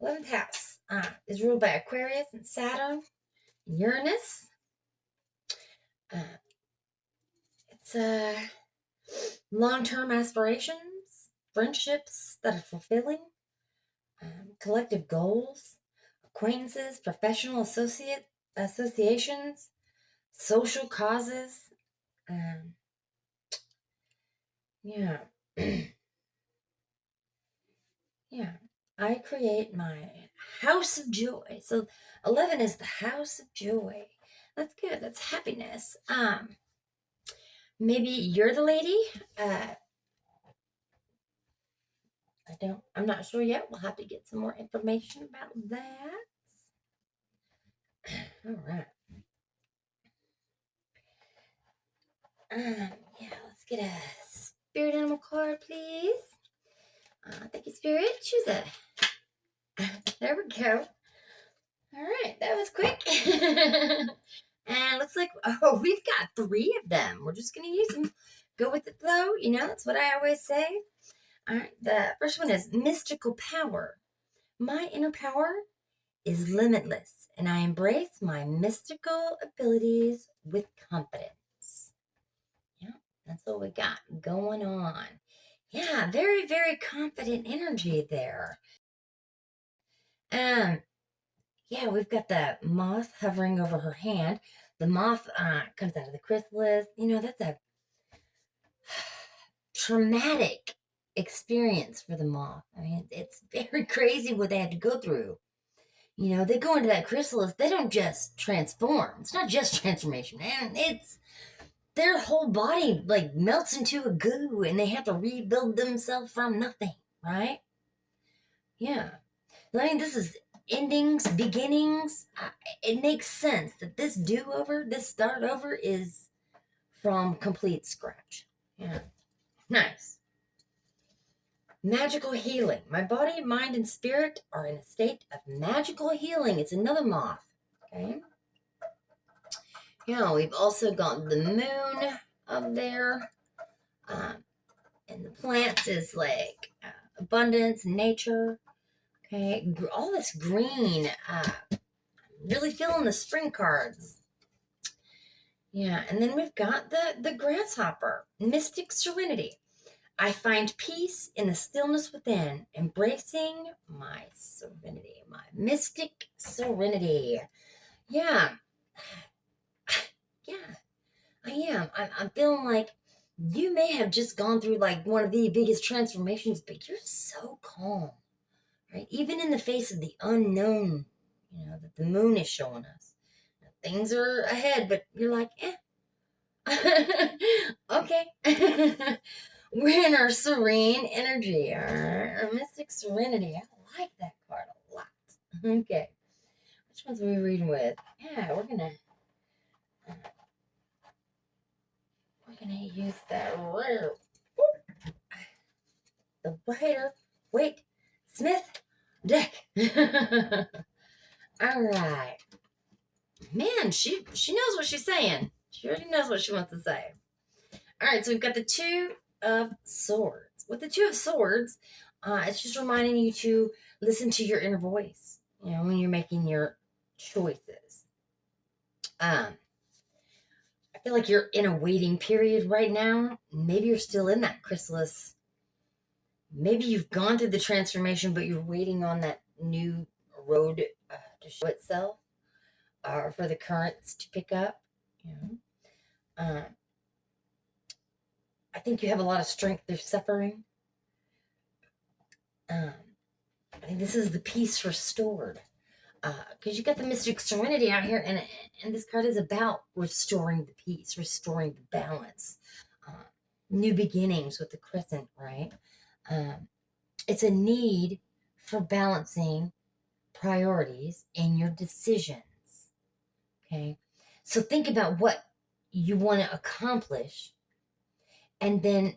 11th house is ruled by Aquarius and Saturn and Uranus. It's long-term aspirations, friendships that are fulfilling, collective goals, acquaintances, professional associations, social causes. Yeah. Yeah. I create my house of joy. So 11 is the house of joy. That's good. That's happiness. Maybe you're the lady. I'm not sure yet. We'll have to get some more information about that. All right. Yeah, let's get a spirit animal card, please. Thank you, Spirit. Choose a. There we go. All right, that was quick. And looks like, we've got 3 of them. We're just going to use them. Go with the flow. You know, that's what I always say. All right, the first one is mystical power. My inner power is limitless, and I embrace my mystical abilities with confidence. Yeah, that's what we got going on. Yeah, very, very confident energy there. Yeah, we've got the moth hovering over her hand. The moth comes out of the chrysalis. You know, that's a traumatic experience for the moth. I mean, it's very crazy what they had to go through. You know, they go into that chrysalis, they don't just transform. It's not just transformation, man. It's their whole body like melts into a goo and they have to rebuild themselves from nothing, right? Yeah. I mean, this is endings, beginnings. It makes sense that this do-over, this start over is from complete scratch. Yeah. Nice. Magical healing. My body, mind, and spirit are in a state of magical healing. It's another moth. Okay. Yeah, we've also got the moon up there. And the plants is like abundance, nature. Okay. All this green. Really feeling the spring cards. Yeah, and then we've got the grasshopper, mystic serenity. I find peace in the stillness within, embracing my serenity, my mystic serenity. Yeah. Yeah, I am. I'm feeling like you may have just gone through like one of the biggest transformations, but you're so calm, right? Even in the face of the unknown, you know, that the moon is showing us. Things are ahead, but you're like, okay. We're in our serene energy, our mystic serenity. I like that card a lot. Okay. Which ones are we reading with? Yeah, we're gonna use that rare, the Rider Waite Smith deck. All right. Man, she knows what she's saying. She already knows what she wants to say. All right, so we've got the 2 of Swords. With the 2 of Swords, it's just reminding you to listen to your inner voice, you know, when you're making your choices. I feel like you're in a waiting period right now. Maybe you're still in that chrysalis. Maybe you've gone through the transformation, but you're waiting on that new road to show itself, or for the currents to pick up. You know, I think you have a lot of strength through suffering. I think this is the peace restored, because you got the mystic serenity out here, and this card is about restoring the peace, restoring the balance, new beginnings with the crescent, right? It's a need for balancing priorities in your decisions. Okay, so think about what you want to accomplish, and then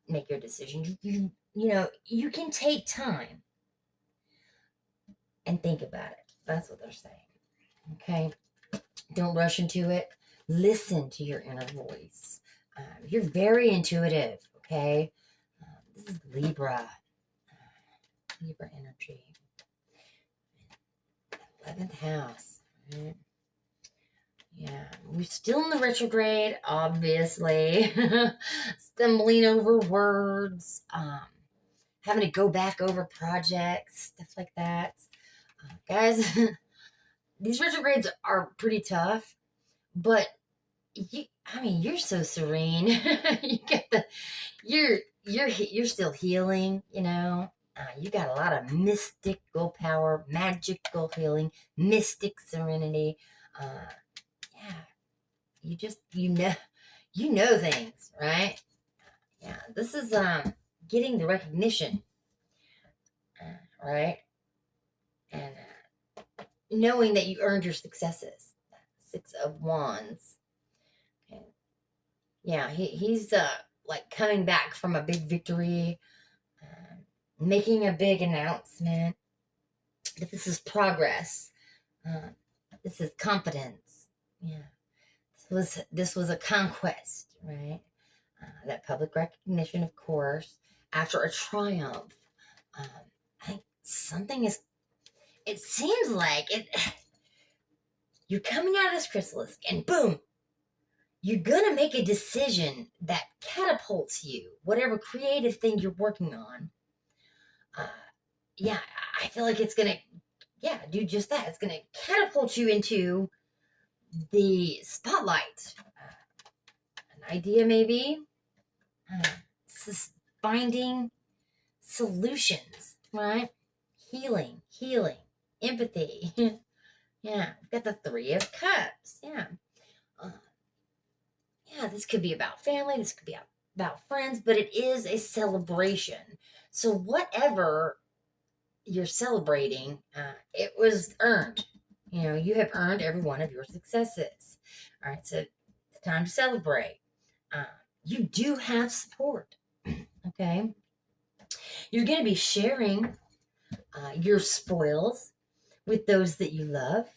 make your decision. You know, you can take time and think about it. That's what they're saying. Okay, don't rush into it. Listen to your inner voice. You're very intuitive. Okay, this is Libra energy. 11th house. Right? Yeah, we're still in the retrograde, obviously. Stumbling over words, having to go back over projects, stuff like that. Guys, these retrogrades are pretty tough, but you're so serene. You're still healing, you know. You got a lot of mystical power, magical healing, mystic serenity. Yeah, you know things, right? Yeah, this is getting the recognition, right? And knowing that you earned your successes. 6 of Wands. Okay. Yeah, he's like coming back from a big victory, making a big announcement. That this is progress. This is confidence. Yeah. This was a conquest, right? That public recognition, of course, after a triumph. I think something is. It seems like it. You're coming out of this chrysalis, and boom, you're gonna make a decision that catapults you, whatever creative thing you're working on. Yeah, I feel like it's gonna, do just that. It's gonna catapult you into the spotlight. An idea, maybe. Finding solutions, right? Healing, empathy. Yeah, we've got the 3 of Cups. Yeah. This could be about family. This could be about friends, but it is a celebration. So whatever you're celebrating, it was earned. You know, you have earned every one of your successes. All right, so it's time to celebrate. You do have support. Okay. You're going to be sharing your spoils with those that you love,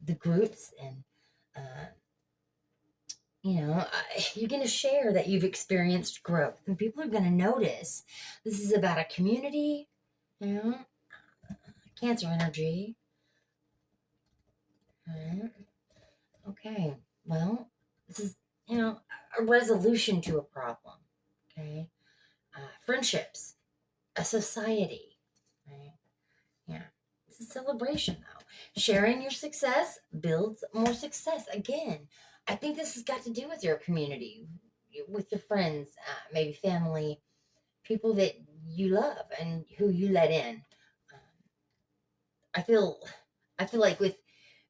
the groups, and you're going to share that you've experienced growth, and people are going to notice. This is about a community, Cancer energy. Okay, well, this is, a resolution to a problem, okay? Friendships, a society, right? Yeah, it's a celebration, though. Sharing your success builds more success. Again, I think this has got to do with your community, with your friends, maybe family, people that you love and who you let in. I feel like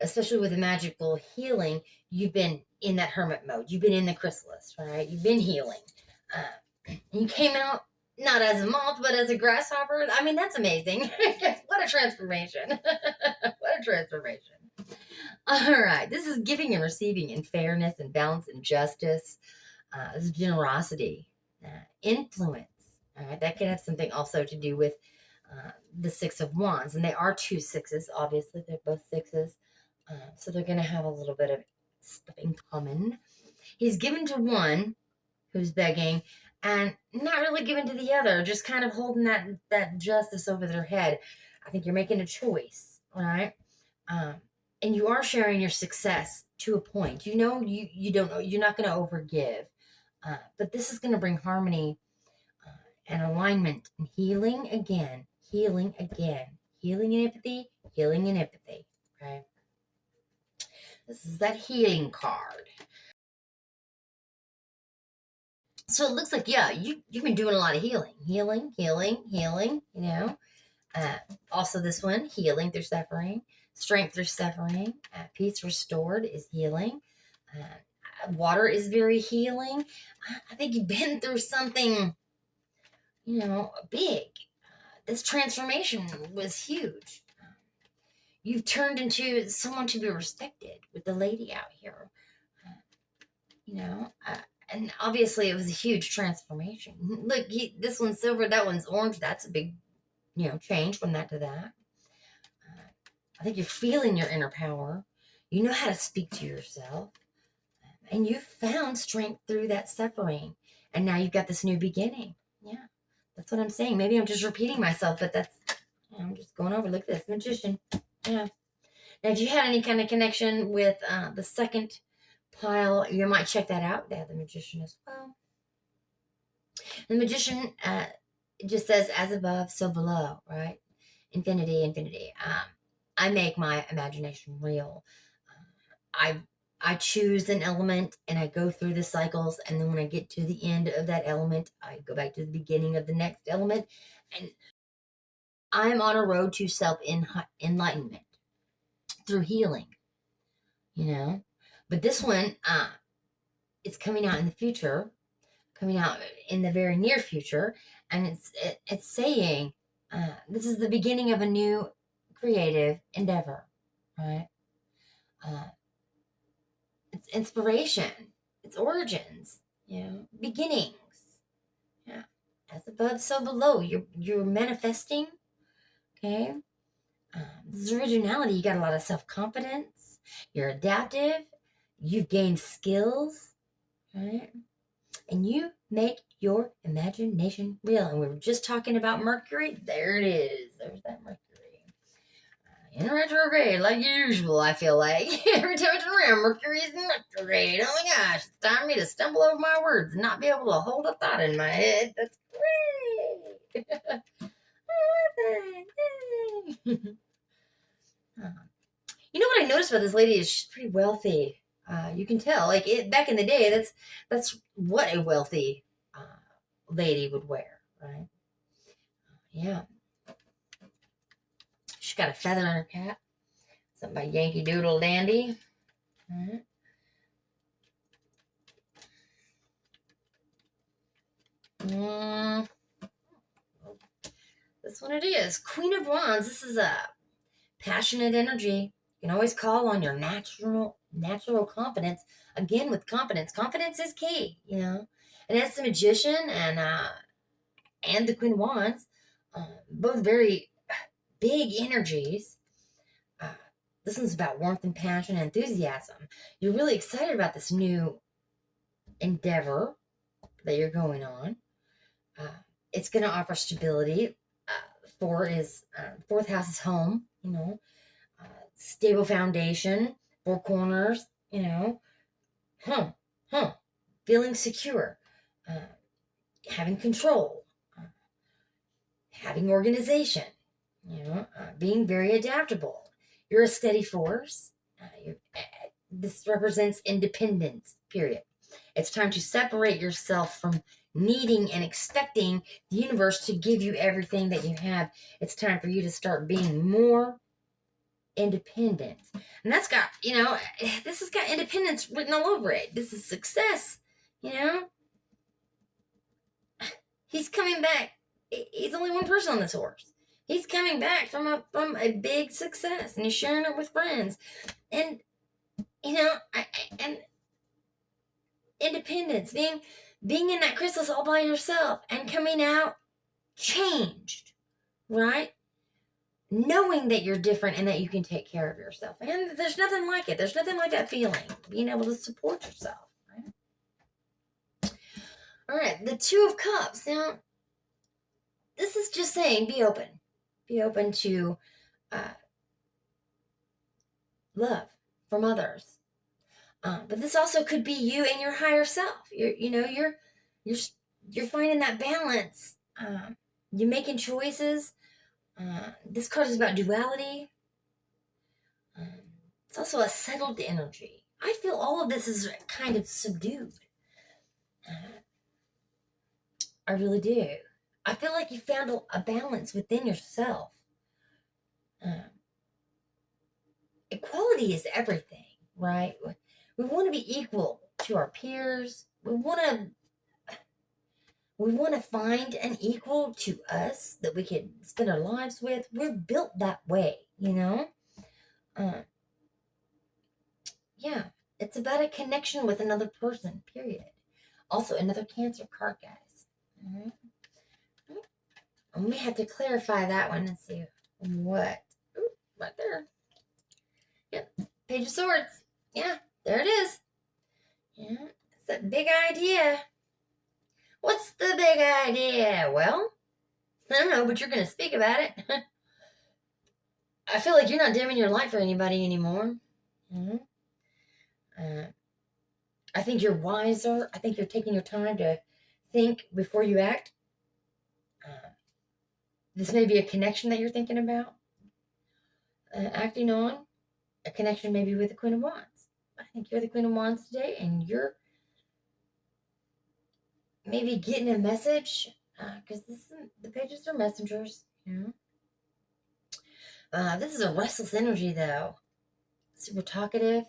especially with the magical healing, you've been in that hermit mode. You've been in the chrysalis, right? You've been healing. You came out not as a moth, but as a grasshopper. I mean, that's amazing. What a transformation. What a transformation. All right. This is giving and receiving in fairness and balance and justice. This is generosity, influence. All right. That can have something also to do with the 6 of Wands. And they are 2 6s. Obviously, they're both 6s. So they're going to have a little bit of stuff in common. He's given to one who's begging and not really given to the other, just kind of holding that justice over their head. I think you're making a choice, all right? And you are sharing your success to a point. You know, you don't know, you're not going to overgive. But this is going to bring harmony and alignment and healing again, healing again, healing and empathy, healing and empathy. Okay. This is that healing card. So it looks like, yeah, you've been doing a lot of healing, you know. Also this one, healing through suffering, strength through suffering, peace restored is healing. Water is very healing. I think you've been through something, you know, big. This transformation was huge. You've turned into someone to be respected with the lady out here. You know, and obviously it was a huge transformation. Look, this one's silver, that one's orange. That's a big, you know, change from that to that. I think you're feeling your inner power. You know how to speak to yourself. And you've found strength through that suffering. And now you've got this new beginning. Yeah, that's what I'm saying. Maybe I'm just repeating myself, but that's, I'm just going over. Look at this, Magician. Yeah. Now, if you had any kind of connection with the second pile, you might check that out. They have the Magician as well. The Magician just says, as above, so below, right? Infinity, infinity. I make my imagination real. I choose an element and I go through the cycles. And then when I get to the end of that element, I go back to the beginning of the next element. And I'm on a road to self-enlightenment through healing, you know. But this one, it's coming out in the future, coming out in the very near future. And it's saying, this is the beginning of a new creative endeavor, right? It's inspiration, it's origins, you know, beginnings. Yeah. As above, so below. You're manifesting. Okay. This is originality. You got a lot of self-confidence. You're adaptive. You've gained skills, right? And you make your imagination real. And we were just talking about Mercury. There it is. There's that Mercury. In retrograde, like usual, I feel like. Every time I turn around, Mercury's in retrograde. Oh my gosh, it's time for me to stumble over my words and not be able to hold a thought in my head. That's great. I love that. You know what I noticed about this lady is she's pretty wealthy. You can tell, like back in the day, that's what a wealthy lady would wear, right? Yeah. She's got a feather in her cap. Something by Yankee Doodle Dandy. All right. This one it is. Queen of Wands. This is a passionate energy. You can always call on your natural confidence. Again, with confidence. Confidence is key, you know. And as the Magician and the Queen of Wands, both very big energies. This one's about warmth and passion and enthusiasm. You're really excited about this new endeavor that you're going on. It's going to offer stability. Fourth house is home, you know, stable foundation, four corners, you know, feeling secure, having control, having organization, you know, being very adaptable. You're a steady force. This represents independence, period. It's time to separate yourself from needing and expecting the universe to give you everything that you have. It's time for you to start being more independent. And that's got, you know, this has got independence written all over it. This is success, you know. He's coming back. He's only one person on this horse. He's coming back from a big success, and he's sharing it with friends. And, you know, and independence, being in that chrysalis all by yourself and coming out changed, right? Knowing that you're different and that you can take care of yourself. And there's nothing like it. There's nothing like that feeling, being able to support yourself, right? All right, the Two of Cups. Now, this is just saying be open. Be open to love from others. But this also could be you and your higher self. You're finding that balance. You're making choices. This card is about duality. It's also a settled energy. I feel all of this is kind of subdued. I really do. I feel like you found a balance within yourself. Equality is everything, right? We want to be equal to our peers. We want to find an equal to us that we can spend our lives with. We're built that way, you know? Yeah, it's about a connection with another person, period. Also, another Cancer card, guys. Mm-hmm. And we have to clarify that one and see what. Ooh, right there. Yep, Page of Swords. Yeah, there it is. Yeah, it's that big idea. What's the big idea? Well, I don't know, but you're going to speak about it. I feel like you're not dimming your light for anybody anymore. Mm-hmm. I think you're wiser. I think you're taking your time to think before you act. This may be a connection that you're thinking about acting on. A connection maybe with the Queen of Wands. I think you're the Queen of Wands today, and you're maybe getting a message because the pages are messengers. You know, this is a restless energy though, super talkative,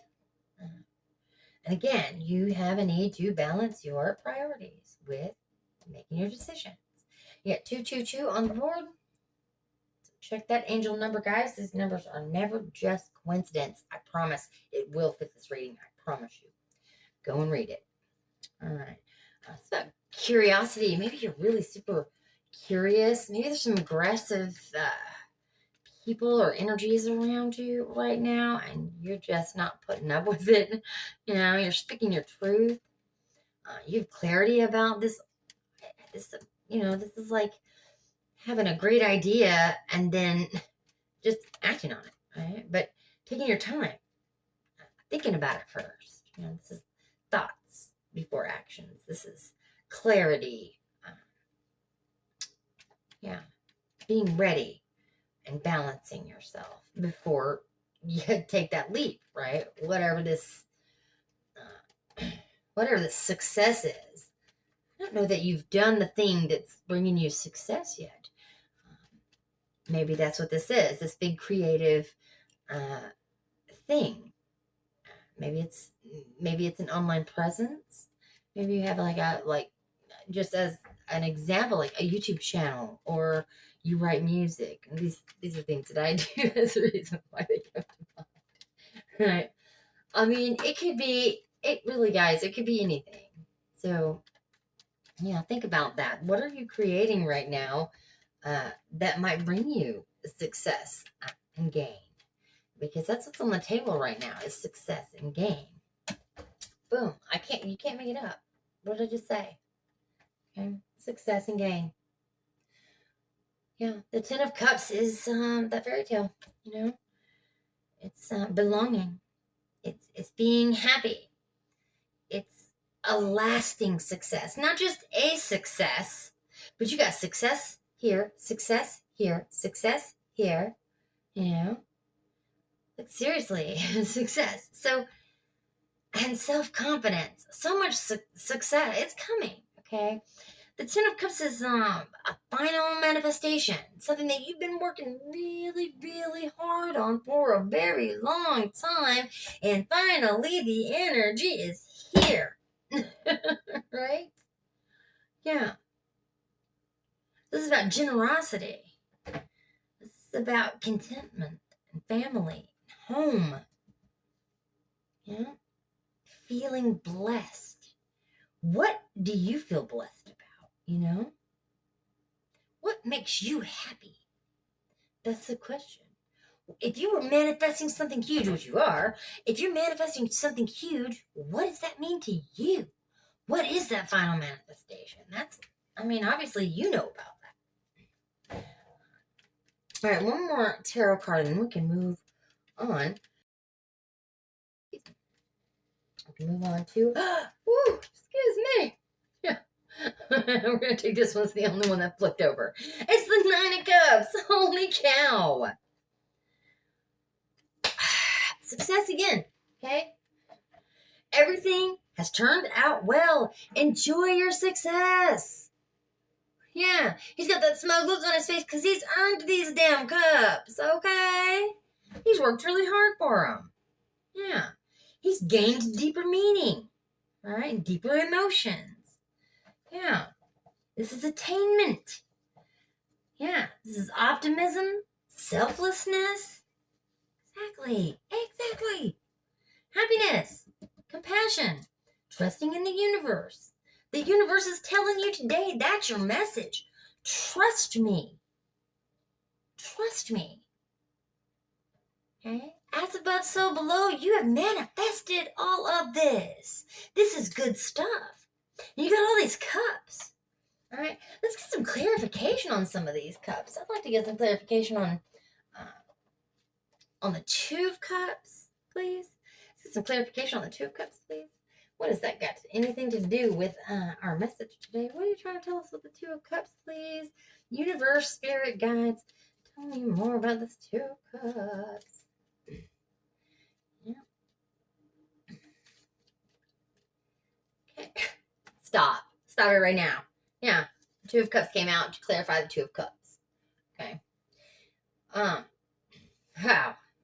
and again, you have a need to balance your priorities with making your decisions. You got 222 on the board. So check that angel number, guys. These numbers are never just coincidence. I promise it will fit this reading. I promise you. Go and read it. All right. It's about curiosity. Maybe you're really super curious. Maybe there's some aggressive people or energies around you right now, and you're just not putting up with it. You know, you're speaking your truth. You have clarity about this. This is like having a great idea and then just acting on it, right? But taking your time, thinking about it first. You know, this is thoughts before actions. This is clarity. Being ready and balancing yourself before you take that leap, right? Whatever this success is. I don't know that you've done the thing that's bringing you success yet. Maybe that's what this is, this big creative thing. Maybe it's an online presence. Maybe you have just as an example, like a YouTube channel, or you write music. And these are things that I do. That's the reason why they come to mind. Right? I mean, it could be anything. So, yeah, think about that. What are you creating right now that might bring you success and gain? Because that's what's on the table right now is success and gain. Boom. You can't make it up. What did I just say? Okay. Success and gain. Yeah. The Ten of Cups is that fairy tale, you know? It's belonging. It's being happy. It's a lasting success. Not just a success, but you got success here, success here, success here, you know? Like seriously, success. So, and self-confidence. So much success. It's coming, okay? The Ten of Cups is a final manifestation. Something that you've been working really, really hard on for a very long time. And finally, the energy is here. Right? Yeah. This is about generosity. This is about contentment and family, home. Yeah. Feeling blessed. What do you feel blessed about? You know? What makes you happy? That's the question. If you were manifesting something huge, which you are, if you're manifesting something huge, what does that mean to you? What is that final manifestation? Obviously you know about that. All right, one more tarot card and then we can move on. We can move on to, woo, excuse me. Yeah. We're going to take this one. It's the only one that flipped over. It's the Nine of Cups. Holy cow. Success again. Okay. Everything has turned out well. Enjoy your success. Yeah. He's got that smug look on his face because he's earned these damn cups. Okay. He's worked really hard for them. Yeah. He's gained deeper meaning. Right? Deeper emotions. Yeah. This is attainment. Yeah. This is optimism, selflessness. Exactly. Happiness, compassion, trusting in the universe. The universe is telling you today that's your message. Trust me. Trust me. Okay? As above, so below, you have manifested all of this. This is good stuff. You got all these cups. All right, let's get some clarification on some of these cups. I'd like to get some clarification on the Two of Cups, please. Let's get some clarification on the Two of Cups, please. What has that got anything to do with our message today? What are you trying to tell us with the Two of Cups, please? Universe, spirit guides, tell me more about this Two of Cups. Yeah. Okay. Stop it right now. Yeah, the Two of Cups came out to clarify the Two of Cups. Okay. Wow.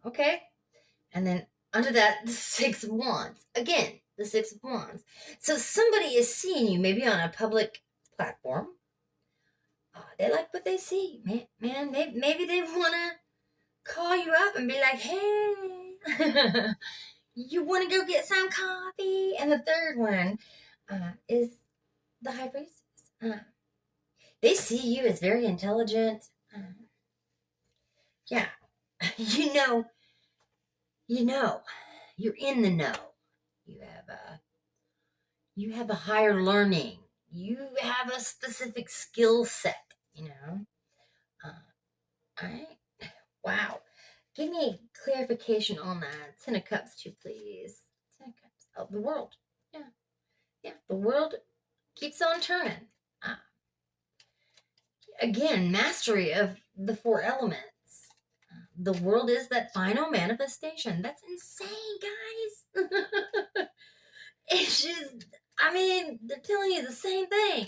Okay. And then under that, the Six of Wands. Again, the Six of Wands. So somebody is seeing you maybe on a public platform. They like what they see. Man, maybe they want to call you up and be like, hey, you want to go get some coffee? And the third one is the High Priestess. They see you as very intelligent. Yeah. You know, you're in the know. You have a higher learning. You have a specific skill set, All right. Wow. Give me clarification on that. Ten of Cups too, please. Ten of Cups. Oh, the world. Yeah. The world keeps on turning. Again, mastery of the four elements. The world is that final manifestation. That's insane, guys. It's just, they're telling you the same thing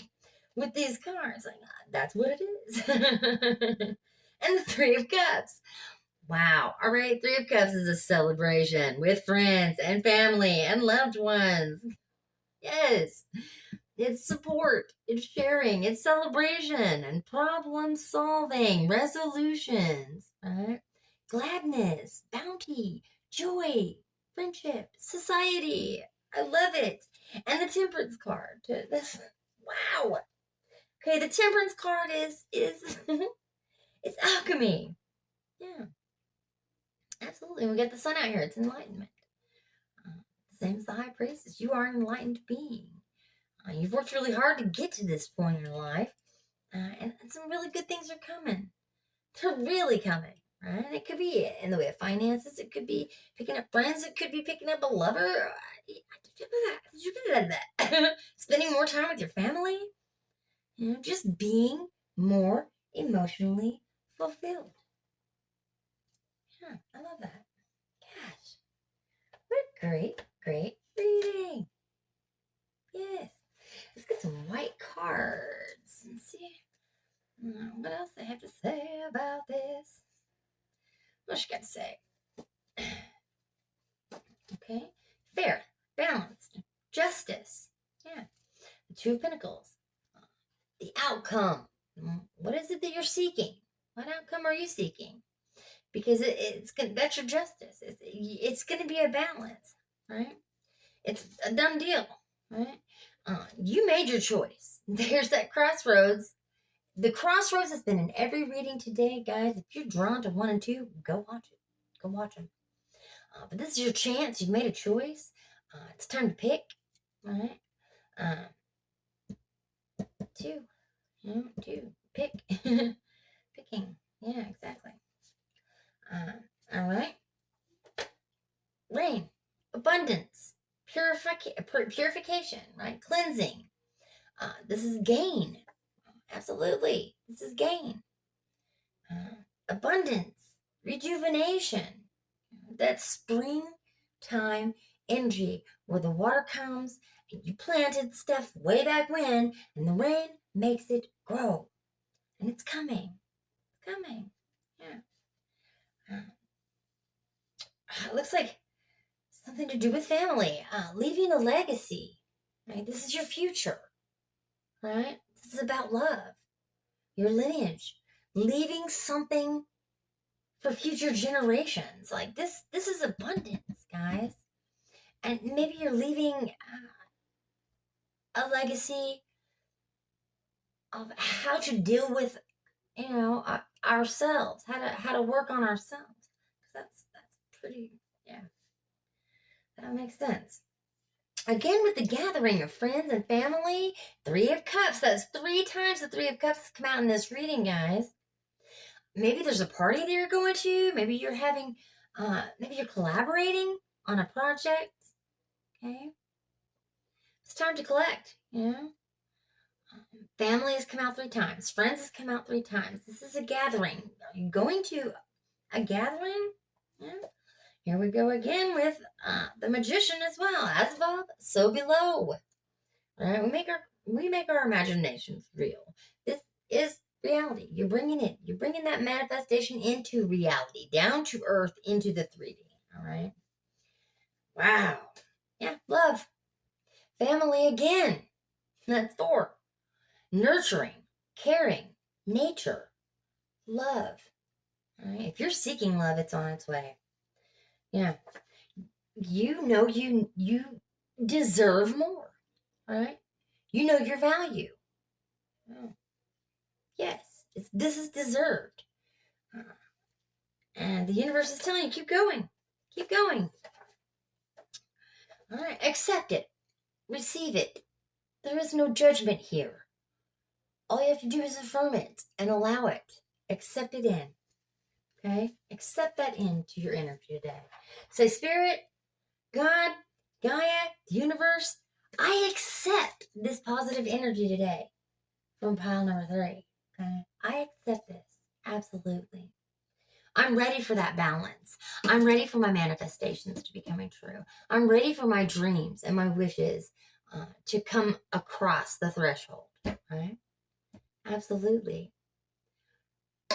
with these cards. Like, that's what it is. And the Three of Cups. Wow. All right. Three of Cups is a celebration with friends and family and loved ones. Yes. It's support, it's sharing, it's celebration and problem solving, resolutions, right? Gladness, bounty, joy, friendship, society. I love it. And the Temperance card. This, wow. Okay, the Temperance card is it's alchemy. Yeah, absolutely. We get the sun out here. It's enlightenment. Same as the High Priestess. You are an enlightened being. You've worked really hard to get to this point in your life, and some really good things are coming. They're really coming, right? It could be in the way of finances. It could be picking up friends. It could be picking up a lover. Spending more time with your family. Just being more emotionally fulfilled. Yeah, I love that. Gosh, what a great reading. Yes. Let's get some white cards and see what else they have to say about this. What she got to say? Okay. Fair, balanced, justice. Yeah. The Two of Pentacles. The outcome. What is it that you're seeking? What outcome are you seeking? Because that's your justice. It's going to be a balance, right? It's a done deal, right? You made your choice. There's that crossroads. The crossroads has been in every reading today, guys. If you're drawn to 1 and 2, go watch it. Go watch them. But this is your chance. You've made a choice. It's time to pick, right? Two. Pick. Picking. Yeah, exactly. All right. Rain. Abundance. purification, right? Cleansing. This is gain. Absolutely. This is gain. Abundance. Rejuvenation. That springtime energy where the water comes and you planted stuff way back when and the rain makes it grow. And it's coming. It's coming. Yeah. It looks like something to do with family. Leaving a legacy. Right? This is your future. Right? This is about love. Your lineage. Leaving something for future generations. Like this is abundance, guys. And maybe you're leaving a legacy of how to deal with, ourselves, how to work on ourselves. That's pretty, yeah, that makes sense. Again, with the gathering of friends and family, 3 of Cups. That's 3 times the 3 of Cups come out in this reading, guys. Maybe there's a party that you're going to. Maybe you're having, maybe you're collaborating on a project. Okay. It's time to collect, Family has come out 3 times. Friends has come out 3 times. This is a gathering. Are you going to a gathering? Yeah. Here we go again with the Magician as well. As above, so below. All right, we make our imaginations real. This is reality. You're bringing that manifestation into reality, down to earth, into the 3D. All right. Wow. Yeah, love. Family again. That's 4. Nurturing, caring, nature, love. All right. If you're seeking love, it's on its way. Yeah. You deserve more. All right. You know your value. Oh. Yes. This is deserved. And the universe is telling you, keep going. Keep going. All right. Accept it. Receive it. There is no judgment here. All you have to do is affirm it and allow it. Accept it in. Okay? Accept that into your energy today. Say, Spirit, God, Gaia, the universe, I accept this positive energy today from pile number 3. Okay? I accept this. Absolutely. I'm ready for that balance. I'm ready for my manifestations to be coming true. I'm ready for my dreams and my wishes to come across the threshold. Right? Absolutely.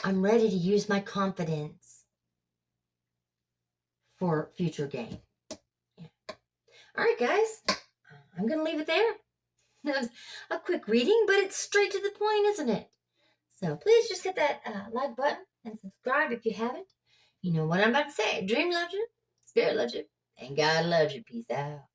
I'm ready to use my confidence for future gain. Yeah. All right, guys. I'm going to leave it there. That was a quick reading, but it's straight to the point, isn't it? So please just hit that like button and subscribe if you haven't. You know what I'm about to say. Dream loves you, Spirit loves you, and God loves you. Peace out.